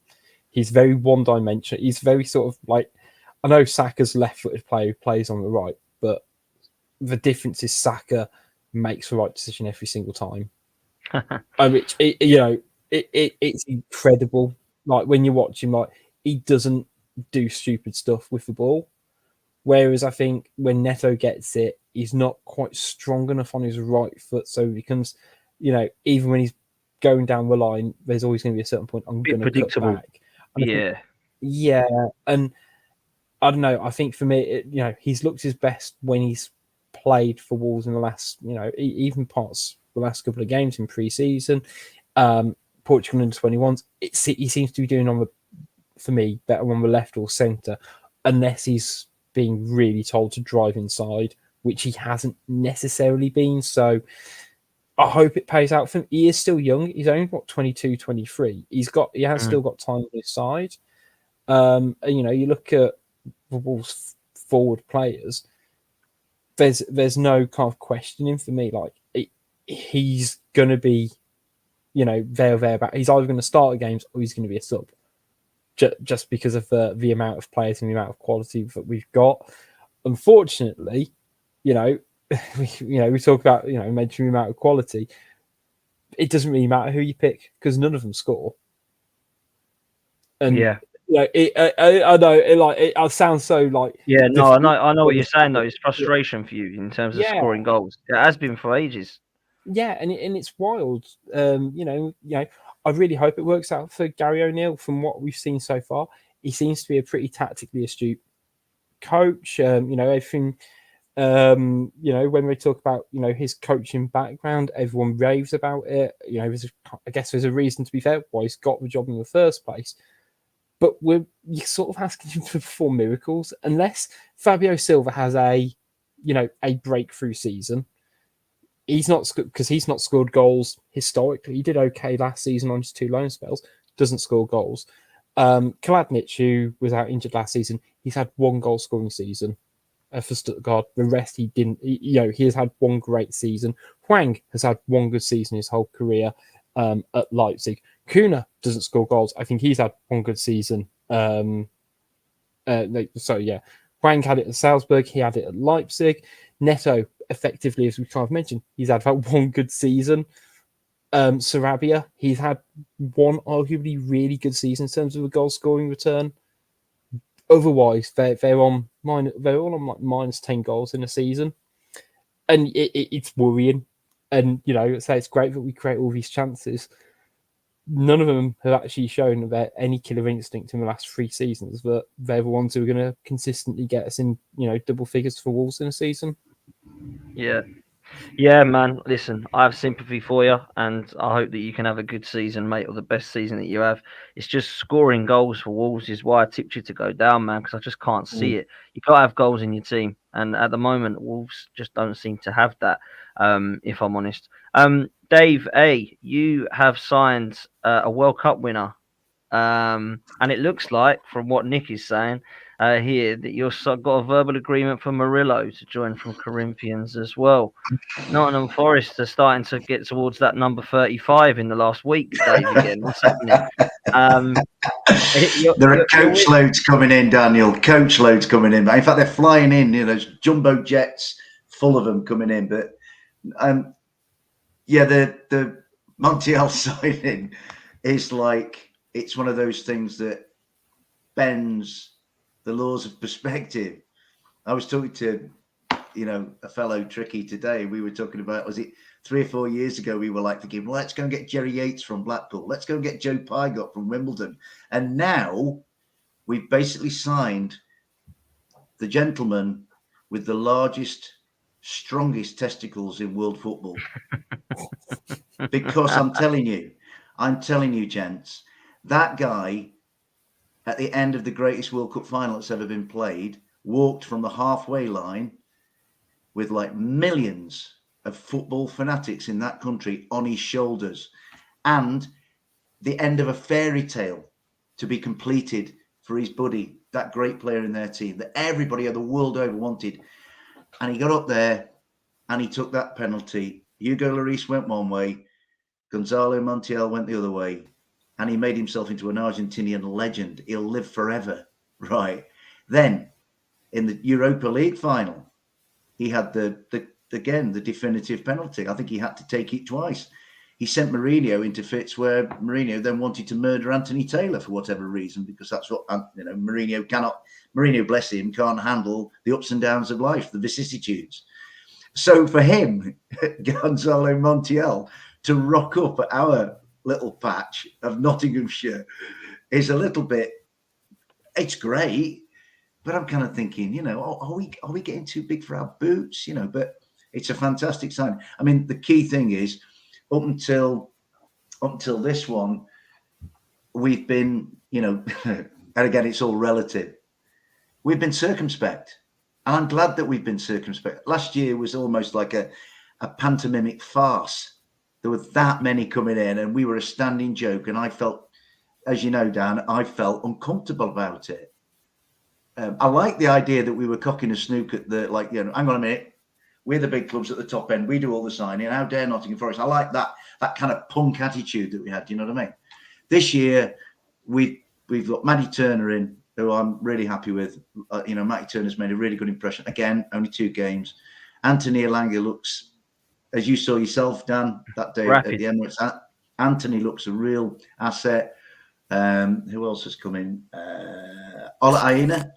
He's very one-dimensional. He's very sort of like, I know Saka's left-footed player who plays on the right, but the difference is Saka makes the right decision every single time. Which it's incredible. Like when you watch him, like he doesn't do stupid stuff with the ball. Whereas I think when Neto gets it, he's not quite strong enough on his right foot, so he becomes, even when he's going down the line, there's always going to be a certain point I'm going to cut back. Yeah, and I don't know. I think for me, he's looked his best when he's played for Wolves in the last, even parts the last couple of games in pre-season. Portugal under 21s, he seems to be doing for me better on the left or centre, unless he's being really told to drive inside, which he hasn't necessarily been. So I hope it pays out for him. He is still young. He's only got 22, 23. He has still got time on his side. You look at the Wolves forward players. There's no kind of questioning for me. Like he's going to be, thereabout. He's either going to start the games or he's going to be a sub. Just because of the amount of players and the amount of quality that we've got. Unfortunately, we talk about, mention the amount of quality. It doesn't really matter who you pick because none of them score. And yeah, I know it sounds so like I know what you're saying though. It's frustration for you in terms of scoring goals. It has been for ages. Yeah, and it's wild. I really hope it works out for Gary O'Neill. From what we've seen so far, he seems to be a pretty tactically astute coach. Everything. When we talk about his coaching background, everyone raves about it. I guess there's a reason to be fair why he's got the job in the first place. But you're sort of asking him to perform miracles unless Fabio Silva has a breakthrough season. He's not scored goals historically. He did okay last season on his 2 loan spells. Doesn't score goals. Kaladnic, who was out injured last season, he's had 1 goal scoring season for Stuttgart. The rest he didn't. He has had 1 great season. Hwang has had 1 good season his whole career at Leipzig. Kuna doesn't score goals. I think he's had 1 good season. Hwang had it at Salzburg. He had it at Leipzig. Neto, effectively, as we kind of mentioned, he's had that one good season. Sarabia, he's had one arguably really good season in terms of a goal scoring return. Otherwise, they're all on like minus 10 goals in a season, and it's worrying. And so it's great that we create all these chances. None of them have actually shown about any killer instinct in the last 3 seasons, but they're the ones who are going to consistently get us in, double figures for Wolves in a season. Yeah, man. Listen, I have sympathy for you, and I hope that you can have a good season, mate, or the best season that you have. It's just scoring goals for Wolves is why I tipped you to go down, man, because I just can't see it. You got to have goals in your team, and at the moment, Wolves just don't seem to have that. If I'm honest, Dave, you have signed a World Cup winner, and it looks like, from what Nick is saying here, that you've got a verbal agreement for Murillo to join from Corinthians as well. Nottingham Forest are starting to get towards that number 35 in the last week, Dave, again. What's happening? There are coach loads coming in, Daniel. Coach loads coming in. In fact, they're flying in. There's jumbo jets full of them coming in. But the Montiel signing is like, it's one of those things that bends the laws of perspective. I was talking to a fellow Tricky today. We were talking about, was it 3 or 4 years ago, we were like thinking, well, let's go and get Jerry Yates from Blackpool. Let's go and get Joe Pygott from Wimbledon. And now we've basically signed the gentleman with the largest, strongest testicles in world football. Because I'm telling you, gents, that guy at the end of the greatest World Cup final that's ever been played walked from the halfway line with like millions of football fanatics in that country on his shoulders, and the end of a fairy tale to be completed for his buddy, that great player in their team that everybody of the world over wanted. And he got up there and he took that penalty. Hugo Lloris went one way, Gonzalo Montiel went the other way, and he made himself into an Argentinian legend. He'll live forever, right? Then in the Europa League final, he had the definitive penalty. I think he had to take it twice. He sent Mourinho into fits where Mourinho then wanted to murder Anthony Taylor for whatever reason, because that's what Mourinho cannot. Mourinho, bless him, can't handle the ups and downs of life, the vicissitudes. So for him, Gonzalo Montiel, to rock up at our little patch of Nottinghamshire is a little bit. It's great. But I'm kind of thinking, are we getting too big for our boots? But it's a fantastic sign. I mean, the key thing is, up until this one, we've been, and again, it's all relative. We've been circumspect, and I'm glad that we've been circumspect. Last year was almost like a pantomimic farce. There were that many coming in, and we were a standing joke. And I felt, as you know, Dan, I felt uncomfortable about it. I like the idea that we were cocking a snook at hang on a minute, we're the big clubs at the top end, we do all the signing, how dare Nottingham Forest? I like that kind of punk attitude that we had, do you know what I mean? This year, we've got Matty Turner in, who I'm really happy with. Matty Turner's made a really good impression. Again, only 2 games. Anthony Elanga looks, as you saw yourself, Dan, that day Rapid. at the Emirates, Anthony looks a real asset. Who else has come in? Ola Aina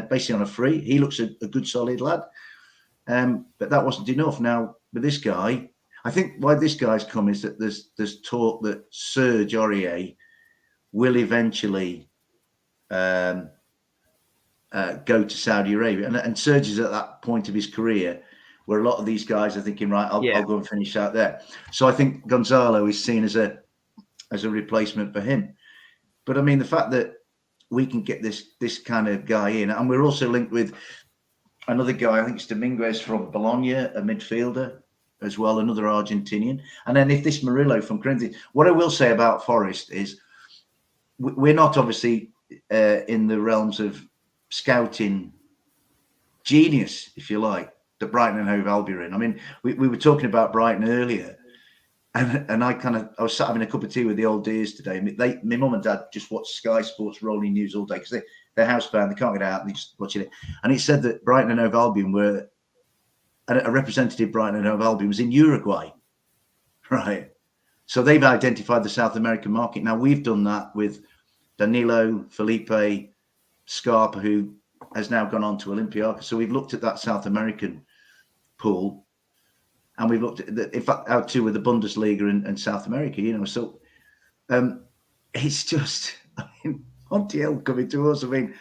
basically on a free. He looks a good solid lad. But that wasn't enough. Now with this guy, I think why this guy's come is that there's talk that Serge Aurier will eventually go to Saudi Arabia, and Serge is at that point of his career where a lot of these guys are thinking, right, I'll go and finish out there. So I think Gonzalo is seen as a replacement for him. But I mean, the fact that we can get this kind of guy in, and we're also linked with another guy, I think it's Dominguez from Bologna, a midfielder as well, another Argentinian. And then if this Murillo from Corinthians, what I will say about Forest is we're not obviously in the realms of scouting genius, if you like, that Brighton and Hove Albion are in. I mean, we were talking about Brighton earlier. And I was sat having a cup of tea with the old dears today. My mum and dad just watch Sky Sports Rolling News all day because they're housebound. They can't get out. They just watching it. And it said that Brighton and Hove Albion were a representative Brighton and Hove Albion was in Uruguay, right? So they've identified the South American market. Now we've done that with Danilo, Felipe, Scarpa, who has now gone on to Olympiacos. So we've looked at that South American pool, and we've looked at in fact our two with the Bundesliga and South America. So it's just, I mean, Montiel coming to us. I mean,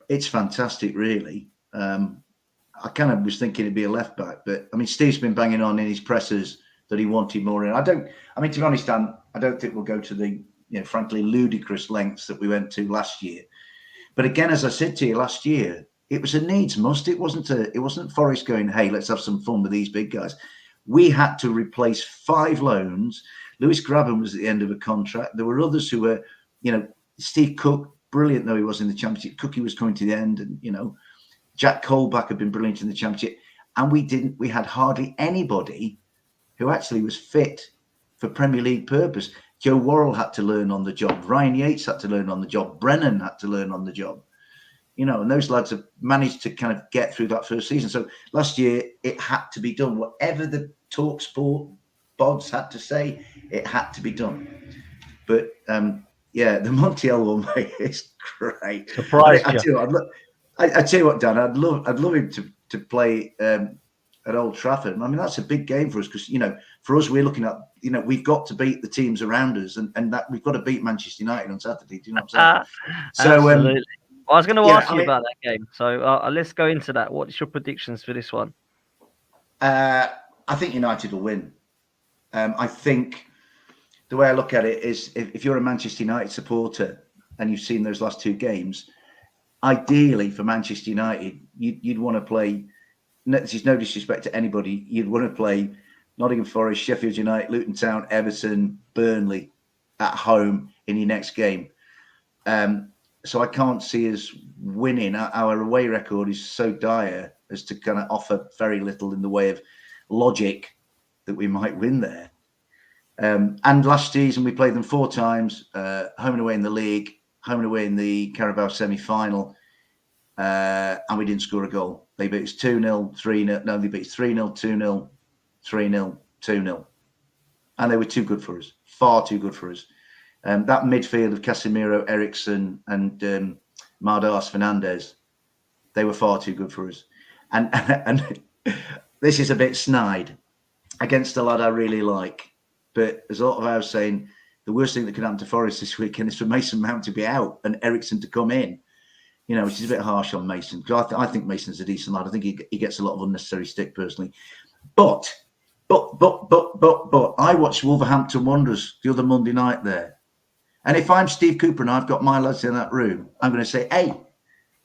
it's fantastic, really. I kind of was thinking it'd be a left back, but I mean, Steve's been banging on in his pressers that he wanted more in. To be honest, Dan, I don't think we'll go to the, frankly, ludicrous lengths that we went to last year. But again, as I said to you last year, it was a needs must. It wasn't Forest going, hey, let's have some fun with these big guys. We had to replace 5 loans. Lewis Grabban was at the end of a contract. There were others who were, Steve Cook, brilliant though he was in the Championship. Cookie was coming to the end, and Jack Colback had been brilliant in the Championship, and we had hardly anybody who actually was fit for Premier League purpose. Joe Worrell had to learn on the job. Ryan Yates had to learn on the job. Brennan had to learn on the job. And those lads have managed to kind of get through that first season. So last year, it had to be done. Whatever the TalkSport bods had to say, it had to be done. But, the Montiel one, mate, is great. Surprised I tell you what, Dan, I'd love him to play at Old Trafford. I mean, that's a big game for us because, for us, we're looking at, we've got to beat the teams around us, and that we've got to beat Manchester United on Saturday. Do you know what I'm saying? Absolutely. I was going to ask you about that game. So let's go into that. What's your predictions for this one? I think United will win. I think the way I look at it is if you're a Manchester United supporter and you've seen those last 2 games, ideally for Manchester United, you'd want to play, this is no disrespect to anybody, you'd want to play Nottingham Forest, Sheffield United, Luton Town, Everton, Burnley at home in your next game. So I can't see us winning. Our away record is so dire as to kind of offer very little in the way of logic that we might win there. And last season we played them 4 times, home and away in the league, home and away in the Carabao semi-final, and we didn't score a goal. They beat us 2-0, 3-0. No, they beat us 3-0, 2-0, 3-0, 2-0. And they were too good for us, far too good for us. That midfield of Casemiro, Eriksen, and Mardas Fernandez, they were far too good for us. And this is a bit snide against a lad I really like. But there's a lot of hours saying the worst thing that could happen to Forest this weekend is for Mason Mount to be out and Eriksen to come in, which is a bit harsh on Mason. Because I think Mason's a decent lad. I think he gets a lot of unnecessary stick personally. But I watched Wolverhampton Wanderers the other Monday night there. And if I'm Steve Cooper and I've got my lads in that room, I'm going to say, hey,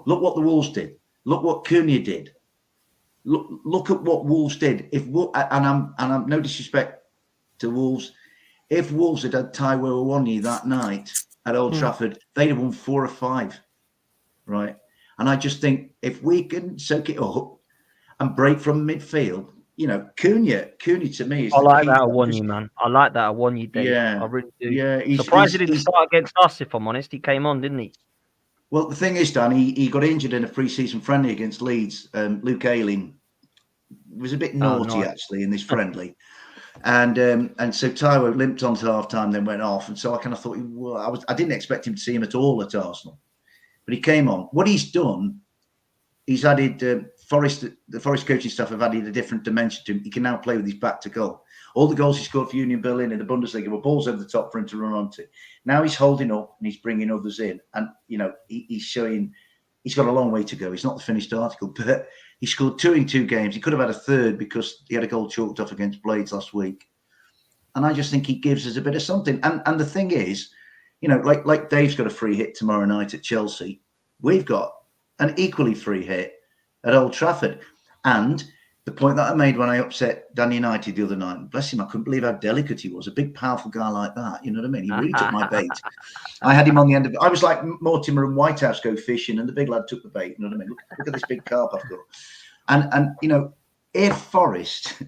look what the Wolves did. Look what Cunha did. Look at what Wolves did. And I'm no disrespect to Wolves. If Wolves had Taiwo Awoniyi that night at Old Trafford, they'd have won 4 or 5, right? And I just think if we can soak it up and break from midfield, Cunha to me is. I like that Awoniyi, man. I like that Awoniyi day. Yeah, I really do. Yeah, surprised he didn't start against us. If I'm honest, he came on, didn't he? Well, the thing is, Dan, he got injured in a pre-season friendly against Leeds. Luke Ayling was a bit naughty actually in this friendly. And so Taiwo limped on to half time, then went off. And so I kind of thought, well, I didn't expect him to see him at all at Arsenal. But he came on. What he's done, he's added the Forest coaching staff have added a different dimension to him. He can now play with his back to goal. All the goals he scored for Union Berlin in the Bundesliga were balls over the top for him to run onto. Now he's holding up and he's bringing others in. And, he's showing he's got a long way to go. He's not the finished article, but he scored 2 in 2 games. He could have had a third because he had a goal chalked off against Blades last week. And I just think he gives us a bit of something. And the thing is, like Dave's got a free hit tomorrow night at Chelsea. We've got an equally free hit at Old Trafford. And the point that I made when I upset Dan United the other night, bless him, I couldn't believe how delicate he was. A big, powerful guy like that. You know what I mean? He really took my bait. I had him on the end of it. I was like Mortimer and Whitehouse go fishing, and the big lad took the bait. You know what I mean? Look at this big carp I've got. And if Forest,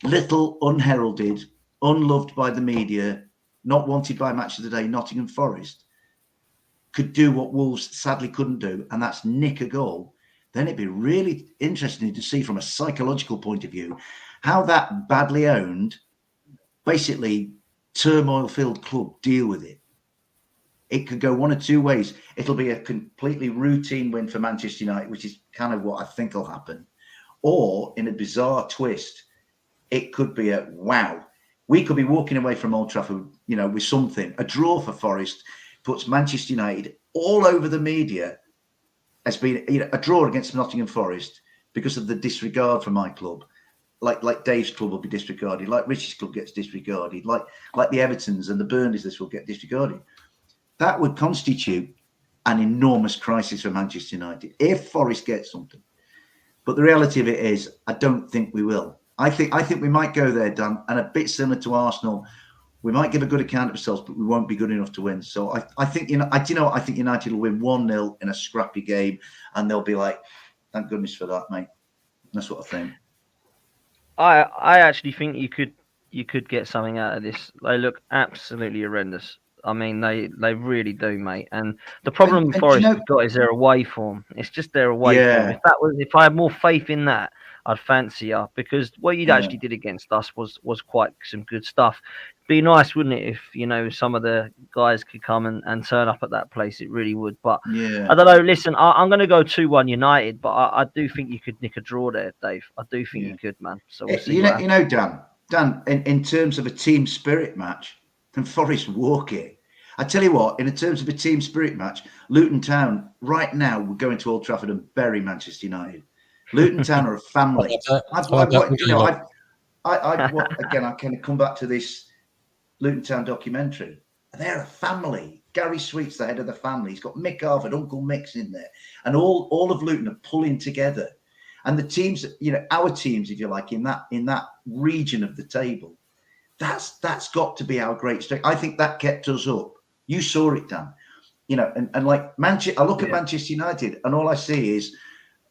little, unheralded, unloved by the media, not wanted by Match of the Day, Nottingham Forest, could do what Wolves sadly couldn't do, and that's nick a goal, then it'd be really interesting to see from a psychological point of view how that badly owned, basically turmoil-filled club deal with it. It could go one of two ways. It'll be a completely routine win for Manchester United, which is kind of what I think will happen. Or in a bizarre twist, it could be a wow. We could be walking away from Old Trafford, with something. A draw for Forest puts Manchester United all over the media as being a draw against Nottingham Forest because of the disregard for my club. Like Dave's club will be disregarded, like Richie's club gets disregarded, like the Evertons and the Burnleys, this will get disregarded. That would constitute an enormous crisis for Manchester United if Forest gets something. But the reality of it is, I don't think we will. I think we might go there, Dan, and a bit similar to Arsenal. We might give a good account of ourselves, but we won't be good enough to win. So I think I think United will win 1-0 in a scrappy game, and they'll be like, "Thank goodness for that, mate." That's what I think. I actually think you could get something out of this. They look absolutely horrendous. I mean, they really do, mate. And the problem Forest have got is their away form. It's just their away form. If I had more faith in that, I'd fancy her, because what you actually did against us was quite some good stuff. Be nice, wouldn't it, if some of the guys could come and turn up at that place? It really would. But I don't know. Listen, I'm going to go 2-1 United, but I do think you could nick a draw there, Dave. I do think you could, man. So we'll see. Dan, in terms of a team spirit match, can Forest walk it? I tell you what, in terms of a team spirit match, Luton Town right now would go into Old Trafford and bury Manchester United. Luton Town are a family. Again, I kind of come back to this Luton Town documentary. They're a family. Gary Sweet's the head of the family. He's got Mick Harford, Uncle Mick's in there, and all of Luton are pulling together. And the teams, our teams, if you like, in that region of the table, that's got to be our great strength. I think that kept us up. You saw it, Dan. And like Manchester, I look at Manchester United, and all I see is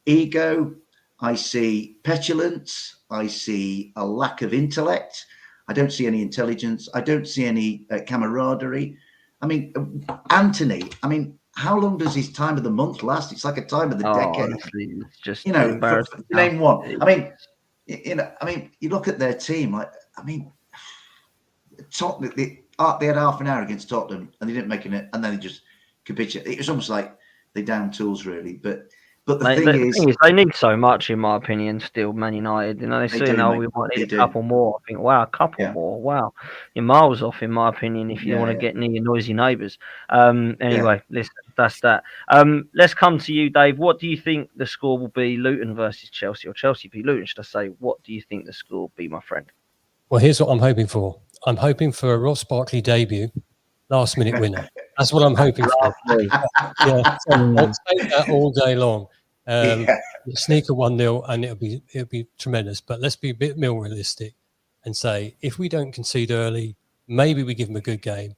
ego. I see petulance. I see a lack of intellect. I don't see any intelligence. I don't see any camaraderie. I mean, Anthony. I mean, how long does his time of the month last? It's like a time of the decade. Honestly, it's just embarrassing. Name one. I mean, you look at their team. Tottenham. They had half an hour against Tottenham, and they didn't make it, and then they just capitulated. It was almost like they down tools, really. But the thing is, they need so much, in my opinion. Still, Man United, they're saying, we might need a couple more. I think, wow, a couple more. Wow, you're miles off, in my opinion, if you don't want to get near your noisy neighbours. Anyway, listen, that's that. Let's come to you, Dave. What do you think the score will be? Luton versus Chelsea, or Chelsea v Luton, should I say? What do you think the score will be, my friend? Well, here's what I'm hoping for. I'm hoping for a Ross Barkley debut, last-minute winner. That's what I'm hoping for. So I'll take that all day long. Sneak a 1-0, and it'll be tremendous. But let's be a bit more realistic and say, if we don't concede early, maybe we give them a good game.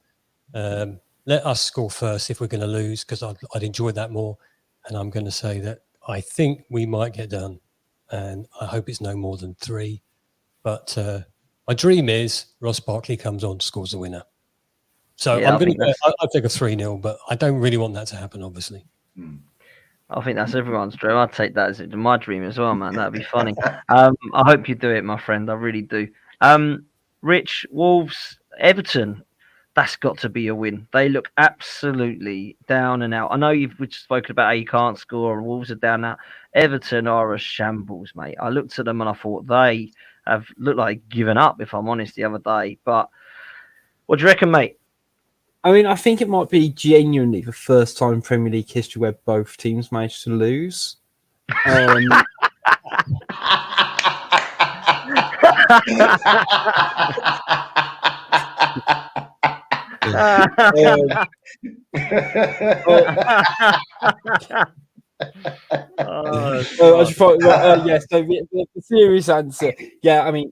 Let us score first if we're going to lose, because I'd enjoy that more. And I'm going to say that I think we might get done, and I hope it's no more than 3. But my dream is Ross Barkley comes on, scores the winner. So I'll take a 3-0, but I don't really want that to happen, obviously. I think that's everyone's dream. I'd take that as my dream as well, man. That'd be funny. I hope you do it, my friend. I really do. Rich, Wolves, Everton. That's got to be a win. They look absolutely down and out. I know we've spoken about how you can't score, and Wolves are down now. Everton are a shambles, mate. I looked at them and I thought they have looked like given up, if I'm honest, the other day. But what do you reckon, mate? I mean, I think it might be genuinely the first time in Premier League history where both teams managed to lose. I just thought, yes. So the serious answer, I mean,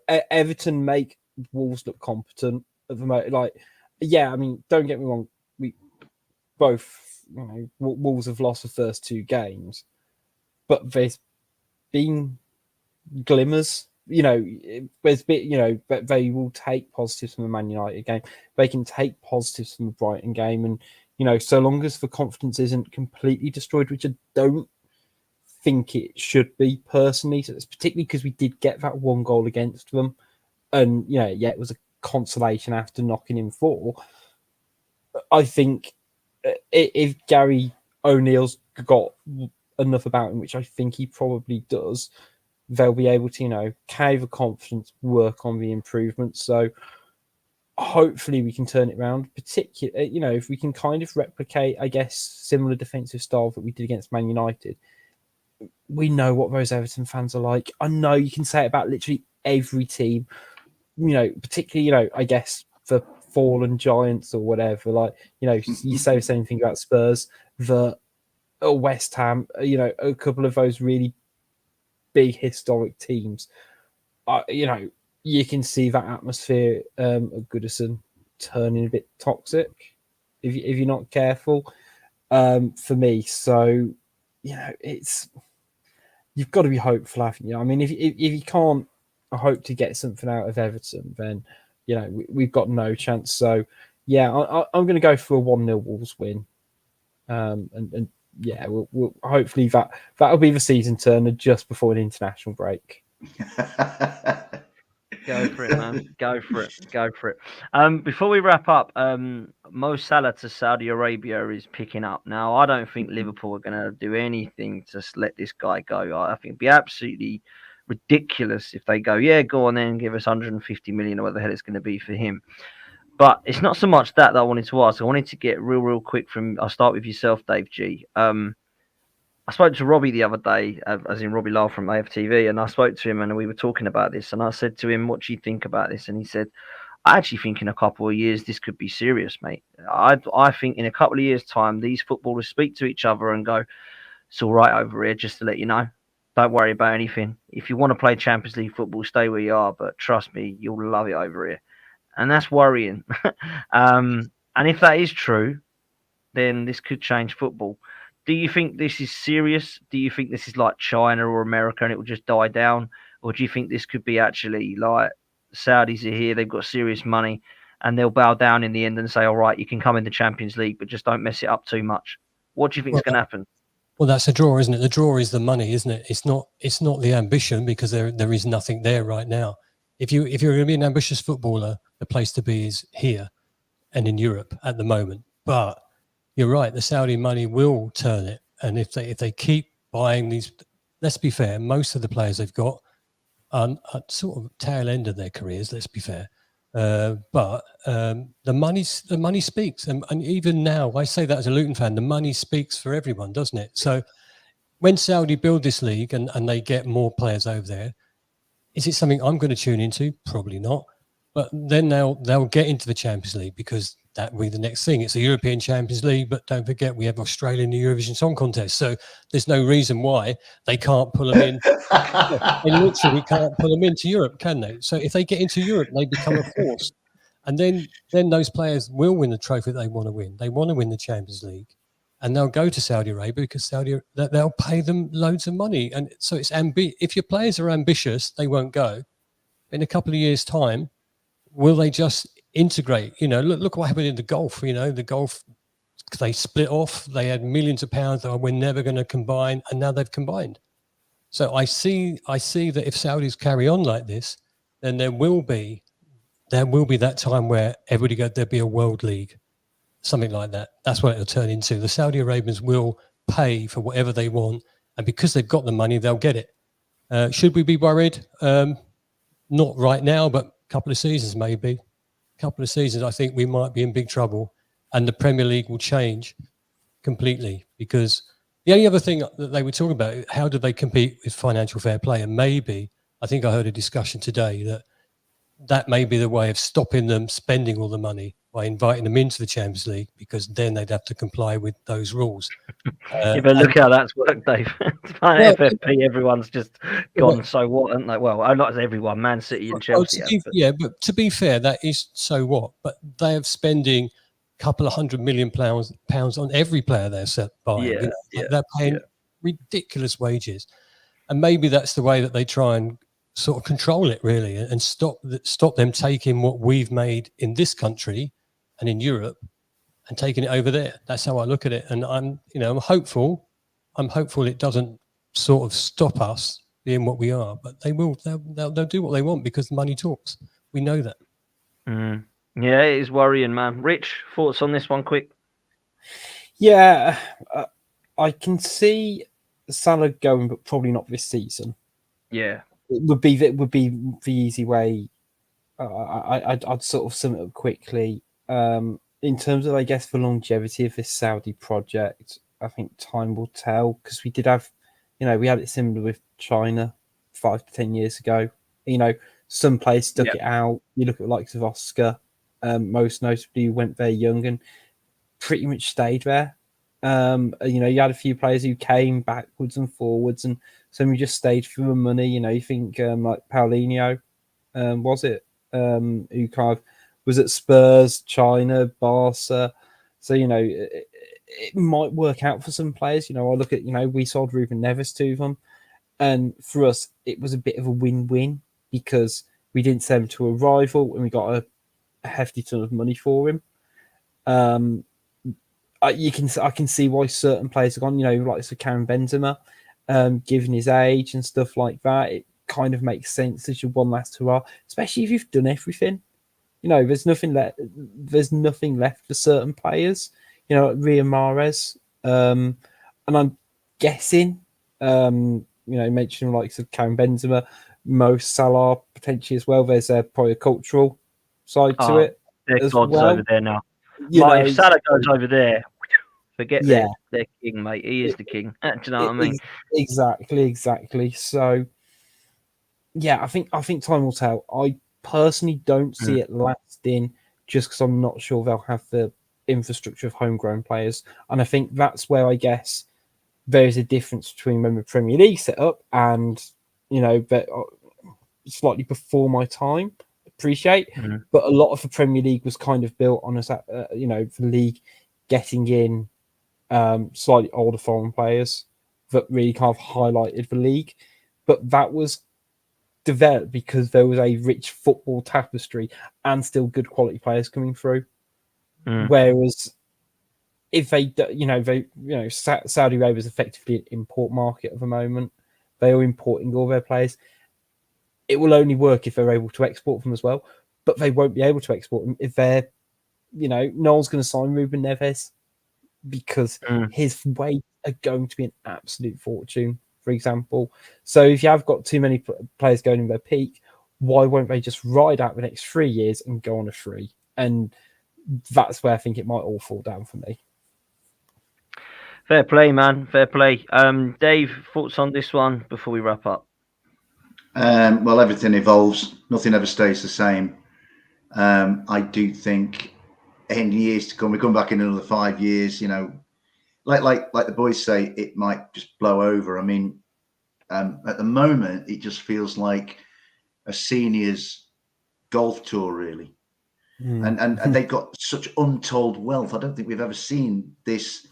Everton make Wolves look competent at the moment. I mean, don't get me wrong. We both, Wolves have lost the first 2 games, but there's been glimmers. There's been, but they will take positives from the Man United game. They can take positives from the Brighton game, and so long as the confidence isn't completely destroyed, which I don't think it should be personally. So it's particularly because we did get that 1 goal against them, and it was a consolation after knocking him 4. I think if Gary O'Neill's got enough about him, which I think he probably does, they'll be able to, carry the confidence, work on the improvements. So hopefully we can turn it around, particularly, if we can kind of replicate, I guess, similar defensive style that we did against Man United. We know what those Everton fans are like. I know you can say it about literally every team, particularly, I guess, the fallen giants or whatever. Like, you say the same thing about Spurs, West Ham, a couple of those really big historic teams. You can see that atmosphere of Goodison turning a bit toxic if you're not careful. For me, so you've got to be hopeful, haven't you? I mean, if you can't hope to get something out of Everton, then we've got no chance. So yeah, I'm going to go for a 1-0 Wolves win, and yeah, we'll hopefully that'll be the season turner just before an international break. Go for it, man. Go for it. Before we wrap up, Mo Salah to Saudi Arabia is picking up. Now, I don't think Liverpool are going to do anything to let this guy go. I think it'd be absolutely ridiculous if they go, yeah, go on then, give us 150 million or what the hell it's going to be for him. But it's not so much that I wanted to ask. I wanted to get real quick I'll start with yourself, Dave G. I spoke to Robbie the other day, as in Robbie Lyle from AFTV, and I spoke to him and we were talking about this. And I said to him, what do you think about this? And he said, I actually think in a couple of years, this could be serious, mate. I think in a couple of years' time, these footballers speak to each other and go, it's all right over here, just to let you know. Don't worry about anything. If you want to play Champions League football, stay where you are. But trust me, you'll love it over here. And that's worrying. And if that is true, then this could change football. Do you think this is serious? Do you think this is like China or America and it will just die down? Or do you think this could be actually like Saudis are here, they've got serious money, and they'll bow down in the end and say, all right, you can come in the Champions League, but just don't mess it up too much? What do you think is going to happen? Well, that's a draw, isn't it? The draw is the money, isn't it? It's not the ambition, because there is nothing there right now. If you're going to be an ambitious footballer, the place to be is here and in Europe at the moment. But you're right, the Saudi money will turn it. And if they keep buying these, let's be fair, most of the players they've got are sort of tail end of their careers, let's be fair. But the money speaks. And even now, I say that as a Luton fan, the money speaks for everyone, doesn't it? So when Saudi build this league and they get more players over there, is it something I'm going to tune into? Probably not. But then they'll get into the Champions League, because that will be the next thing. It's the European Champions League, but don't forget we have Australia in the Eurovision Song Contest. So there's no reason why they can't pull them in. They literally can't pull them into Europe, can they? So if they get into Europe, they become a force. And then those players will win the trophy they want to win. They want to win the Champions League. And they'll go to Saudi Arabia because they'll pay them loads of money. And so it's if your players are ambitious, they won't go. In a couple of years' time, will they just integrate? Look what happened in the golf. The golf, they split off. They had millions of pounds that we're never going to combine, and now they've combined. So I see that if Saudis carry on like this, then there will be that time where everybody there'll be a world league, something like that. That's what it'll turn into. The Saudi Arabians will pay for whatever they want, and because they've got the money, they'll get it. Should we be worried? Not right now, but couple of seasons, maybe. Couple of seasons, I think we might be in big trouble, and the Premier League will change completely, because the only other thing that they were talking about, how do they compete with financial fair play? And maybe, I think I heard a discussion today that may be the way of stopping them spending all the money, by inviting them into the Champions League, because then they'd have to comply with those rules. But look how that's worked, Dave. FFP, everyone's just gone. So what? Aren't they? Well, not as everyone. Man City and Chelsea. But to be fair, that is so what. But they are spending a couple of £100 million on every player they're buying. They're paying ridiculous wages, and maybe that's the way that they try and sort of control it, really, and stop them taking what we've made in this country and in Europe and taking it over there. That's how I look at it. And I'm hopeful. I'm hopeful it doesn't sort of stop us being what we are, but they will. They'll do what they want because money talks. We know that. Mm. Yeah, it is worrying, man. Rich, thoughts on this one, quick? Yeah, I can see Salah going, but probably not this season. Yeah. It would be the easy way. I'd sort of sum it up quickly. In terms of, I guess, the longevity of this Saudi project, I think time will tell, because we did have, we had it similar with China 5 to 10 years ago. Some players stuck it out. You look at the likes of Oscar, most notably, who went very young and pretty much stayed there. You had a few players who came backwards and forwards, and some who just stayed for the money. You think like Paulinho, was it? Who kind of was at Spurs, China, Barca. So, it might work out for some players. I look at, we sold Ruben Neves to them. And for us, it was a bit of a win-win because we didn't send him to a rival and we got a hefty ton of money for him. I can see why certain players have gone, like Karim Benzema, given his age and stuff like that. It kind of makes sense as your one last hurrah, especially if you've done everything. There's nothing left. There's nothing left for certain players. Like Riyad Mahrez, and I'm guessing, mentioning like Karim Benzema, Mo Salah potentially as well. There's probably a cultural side to it. They're as gods well. over there now. If Salah goes over there, forget their king, mate. He is the king. Do you know what I mean? Exactly. So, yeah, I think time will tell. I personally don't see it lasting just because I'm not sure they'll have the infrastructure of homegrown players. And I think that's where I guess there is a difference between when the Premier League set up and, but slightly before my time, appreciate. But a lot of the Premier League was kind of built on us, the league getting in slightly older foreign players that really kind of highlighted the league. But that was developed because there was a rich football tapestry and still good quality players coming through. Whereas if Saudi Arabia is effectively an import market at the moment. They are importing all their players. It will only work if they're able to export them as well, but they won't be able to export them if they're, no one's going to sign Ruben Neves because his wages are going to be an absolute fortune, for example. So if you have got too many players going in their peak, why won't they just ride out the next 3 years and go on a free? And that's where I think it might all fall down for me. Fair play, man. Fair play. Dave, thoughts on this one before we wrap up? Well, everything evolves. Nothing ever stays the same. I do think in years to come, we come back in another 5 years, like the boys say, it might just blow over. I mean, at the moment, it just feels like a seniors golf tour, really. And they've got such untold wealth. I don't think we've ever seen this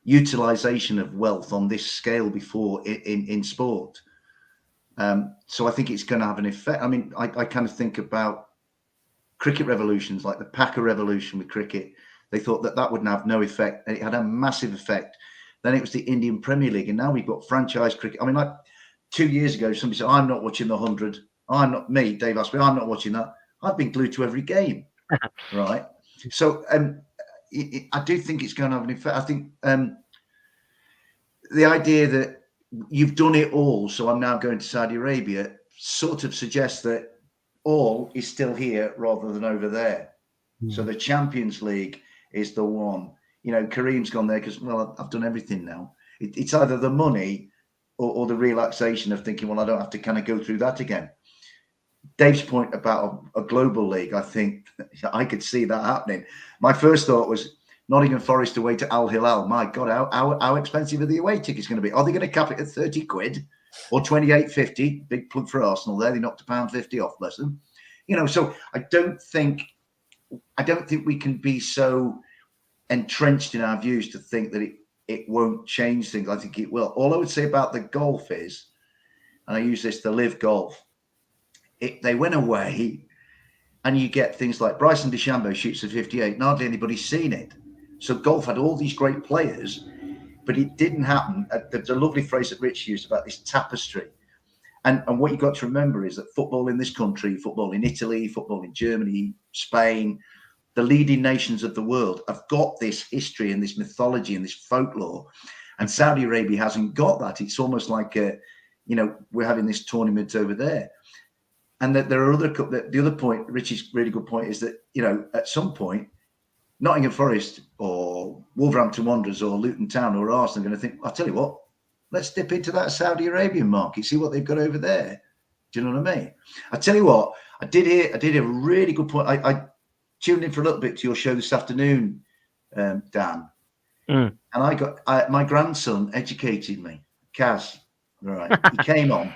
utilization of wealth on this scale before in sport. So I think it's going to have an effect. I mean, I kind of think about cricket revolutions, like the Packer revolution with cricket. They thought that wouldn't have no effect, and it had a massive effect. Then it was the Indian Premier League, and now we've got franchise cricket. I mean, like 2 years ago, somebody said, "I'm not watching the 100." I'm not me, Dave Asprey. I'm not watching that. I've been glued to every game, right? So, I do think it's going to have an effect. I think the idea that you've done it all, so I'm now going to Saudi Arabia, sort of suggests that all is still here rather than over there. So the Champions League is the one. Kareem's gone there because, well, I've done everything now. It's either the money or the relaxation of thinking, well, I don't have to kind of go through that again. Dave's point about a global league, I think I could see that happening. My first thought was Nottingham Forest away to Al Hilal. My God, how expensive are the away tickets going to be? Are they going to cap it at 30 quid or 28.50? Big plug for Arsenal there. They knocked £1.50 off, bless them. So I don't think we can be so entrenched in our views to think that it won't change things. I think it will. All I would say about the golf is, and I use this to live golf, they went away and you get things like Bryson DeChambeau shoots at 58 and hardly anybody's seen it. So golf had all these great players but it didn't happen. There's a lovely phrase that Rich used about this tapestry. And what you've got to remember is that football in this country, football in Italy, football in Germany, Spain, the leading nations of the world have got this history and this mythology and this folklore. And Saudi Arabia hasn't got that. It's almost like, we're having this tournament over there. And that there are the other point, Richie's really good point, is that, at some point, Nottingham Forest or Wolverhampton Wanderers or Luton Town or Arsenal are going to think, I'll tell you what, let's dip into that Saudi Arabian market, see what they've got over there. Do you know what I mean? I tell you what, I did hear a really good point. I tuned in for a little bit to your show this afternoon, Dan. And my grandson educated me, Kaz. Right. He came on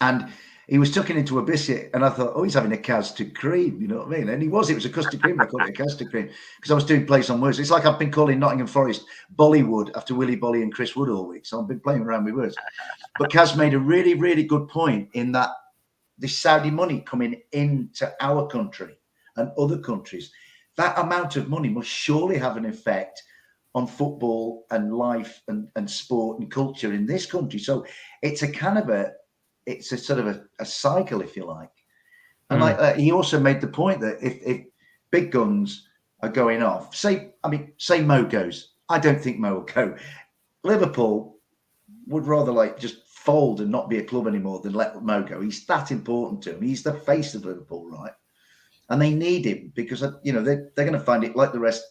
and he was tucking into a biscuit, and I thought, he's having a custard cream, you know what I mean? And it was a custard cream. I called it a custard cream because I was doing plays on words. It's like I've been calling Nottingham Forest Bollywood after Willie Bolly and Chris Wood all week. So I've been playing around with words. But Kaz made a really, really good point in that this Saudi money coming into our country and other countries, that amount of money must surely have an effect on football and life and sport and culture in this country. So it's a kind of it's a sort of a cycle, if you like. And he also made the point that if big guns are going off, say Mo goes, I don't think Mo will go. Liverpool would rather just fold and not be a club anymore than let Mo go. He's that important to him. He's the face of Liverpool, right? And they need him because, they're going to find it, like the rest,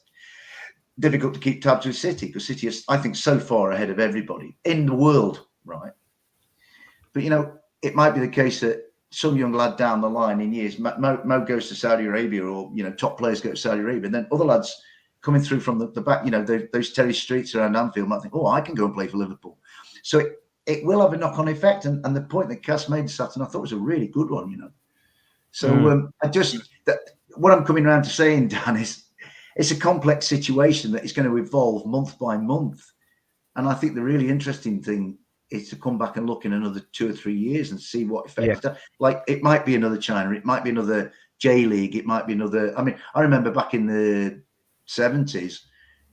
difficult to keep tabs with City because City is, I think, so far ahead of everybody in the world, right? But, it might be the case that some young lad down the line in years, Mo goes to Saudi Arabia or, top players go to Saudi Arabia. And then other lads coming through from the back, those terrace streets around Anfield might think, I can go and play for Liverpool. So it will have a knock-on effect. And the point that Cass made Saturday, I thought was a really good one, So what I'm coming around to saying, Dan, is it's a complex situation that is going to evolve month by month. And I think the really interesting thing is to come back and look in another 2 or 3 years and see what effect. Yeah. Like it might be another China, it might be another J League, it might be another. I mean, I remember back in the 70s,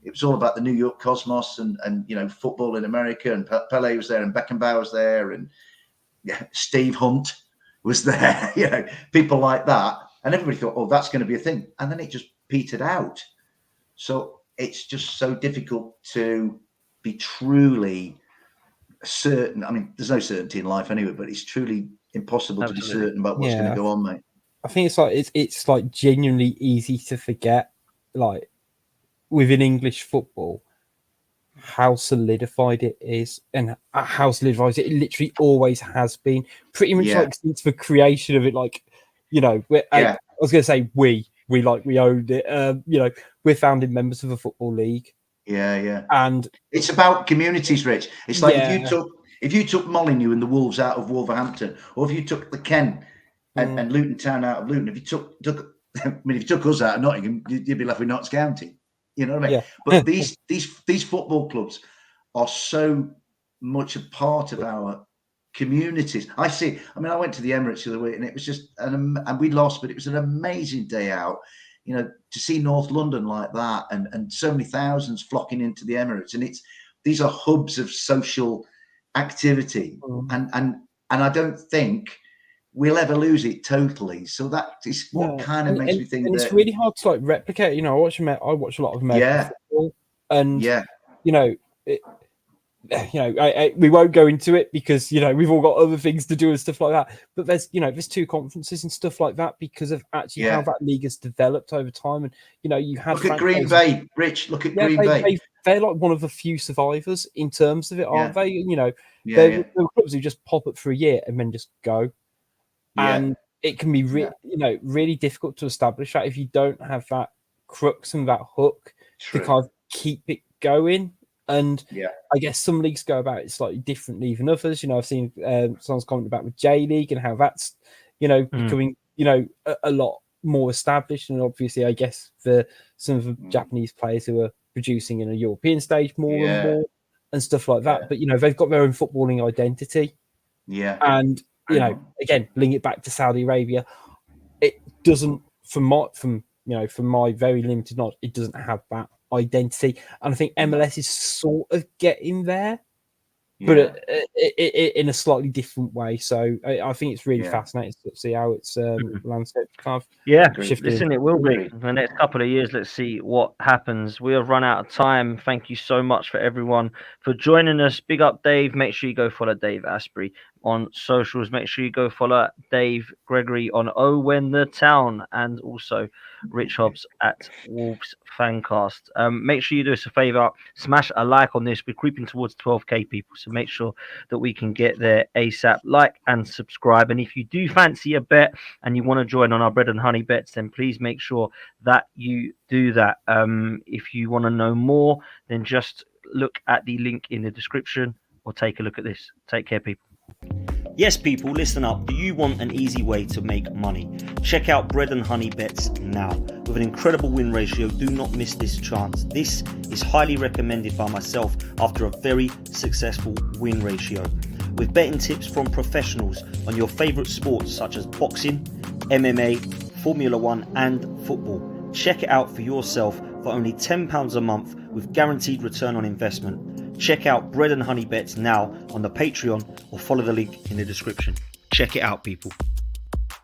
it was all about the New York Cosmos and football in America, and Pele was there, and Beckenbauer was there, and Steve Hunt was there. People like that, and everybody thought, that's going to be a thing, and then it just petered out. So it's just so difficult to be truly certain. I mean, there's no certainty in life anyway, but it's truly impossible to be certain about what's going to go on, mate. I think it's like genuinely easy to forget, like within English football, how solidified it is and how solidified it literally always has been. Pretty much like since the creation of it, I was going to say we owned it. We're founding members of a football league. Yeah. And it's about communities, Rich. It's like if you took Molyneux and the Wolves out of Wolverhampton, or if you took the Kent and Luton Town out of Luton, if you took if you took us out of Nottingham, you'd be left with Notts County. You know what I mean? Yeah. But these football clubs are so much a part of our communities. I see. I mean, I went to the Emirates the other week, and it was just and we lost, but it was an amazing day out. To see North London like that, and so many thousands flocking into the Emirates, and these are hubs of social activity, and I don't think we'll ever lose it totally. So that is what kind of makes me think. And it's really hard to replicate. I watch a lot of American football, and we won't go into it because we've all got other things to do and stuff like that. But there's 2 conferences and stuff like that because of actually how that league has developed over time. And you had look at Green Bay, Rich. Look at Green Bay. They're like one of the few survivors in terms of it, aren't they? They're clubs who just pop up for a year and then just go, and it can be really difficult to establish that if you don't have that crux and that hook to kind of keep it going. And I guess some leagues go about it slightly differently than others. I've seen someone's comment about with J League and how that's becoming a lot more established. And obviously, I guess for some of the Japanese players who are producing in a European stage more and more and stuff like that. But they've got their own footballing identity. And again, link it back to Saudi Arabia. It doesn't, from my very limited knowledge, it doesn't have that identity, and I think MLS is sort of getting there, Yeah. but in a slightly different way. So I think it's really Yeah. fascinating to see how its landscape kind of Yeah, shifted. listen, it will be Agreed. in the next couple of years. Let's see what happens. We have run out of time. Thank you so much for everyone for joining us. Big up, Dave. Make sure you go follow Dave Asprey on socials. Make sure you go follow Dave Gregory on When the Town, and also Rich Hobbs at Wolves Fancast. Make sure you do us a favor, smash a like on this. We're creeping towards 12k people, so make sure that we can get there ASAP. Like and subscribe. And if you do fancy a bet and you want to join on our bread and honey bets, then please make sure that you do that. If you want to know more, then just look at the link in the description or take a look at this. Take care, people. Yes, people, listen up. Do you want an easy way to make money? Check out Bread and Honey Bets now. With an incredible win ratio, do not miss this chance. This is highly recommended by myself after a very successful win ratio. With betting tips from professionals on your favourite sports such as boxing, MMA, Formula One and football. Check it out for yourself for only £10 a month with guaranteed return on investment. Check out Bread and Honey Bets now on the Patreon or follow the link in the description. Check it out, people.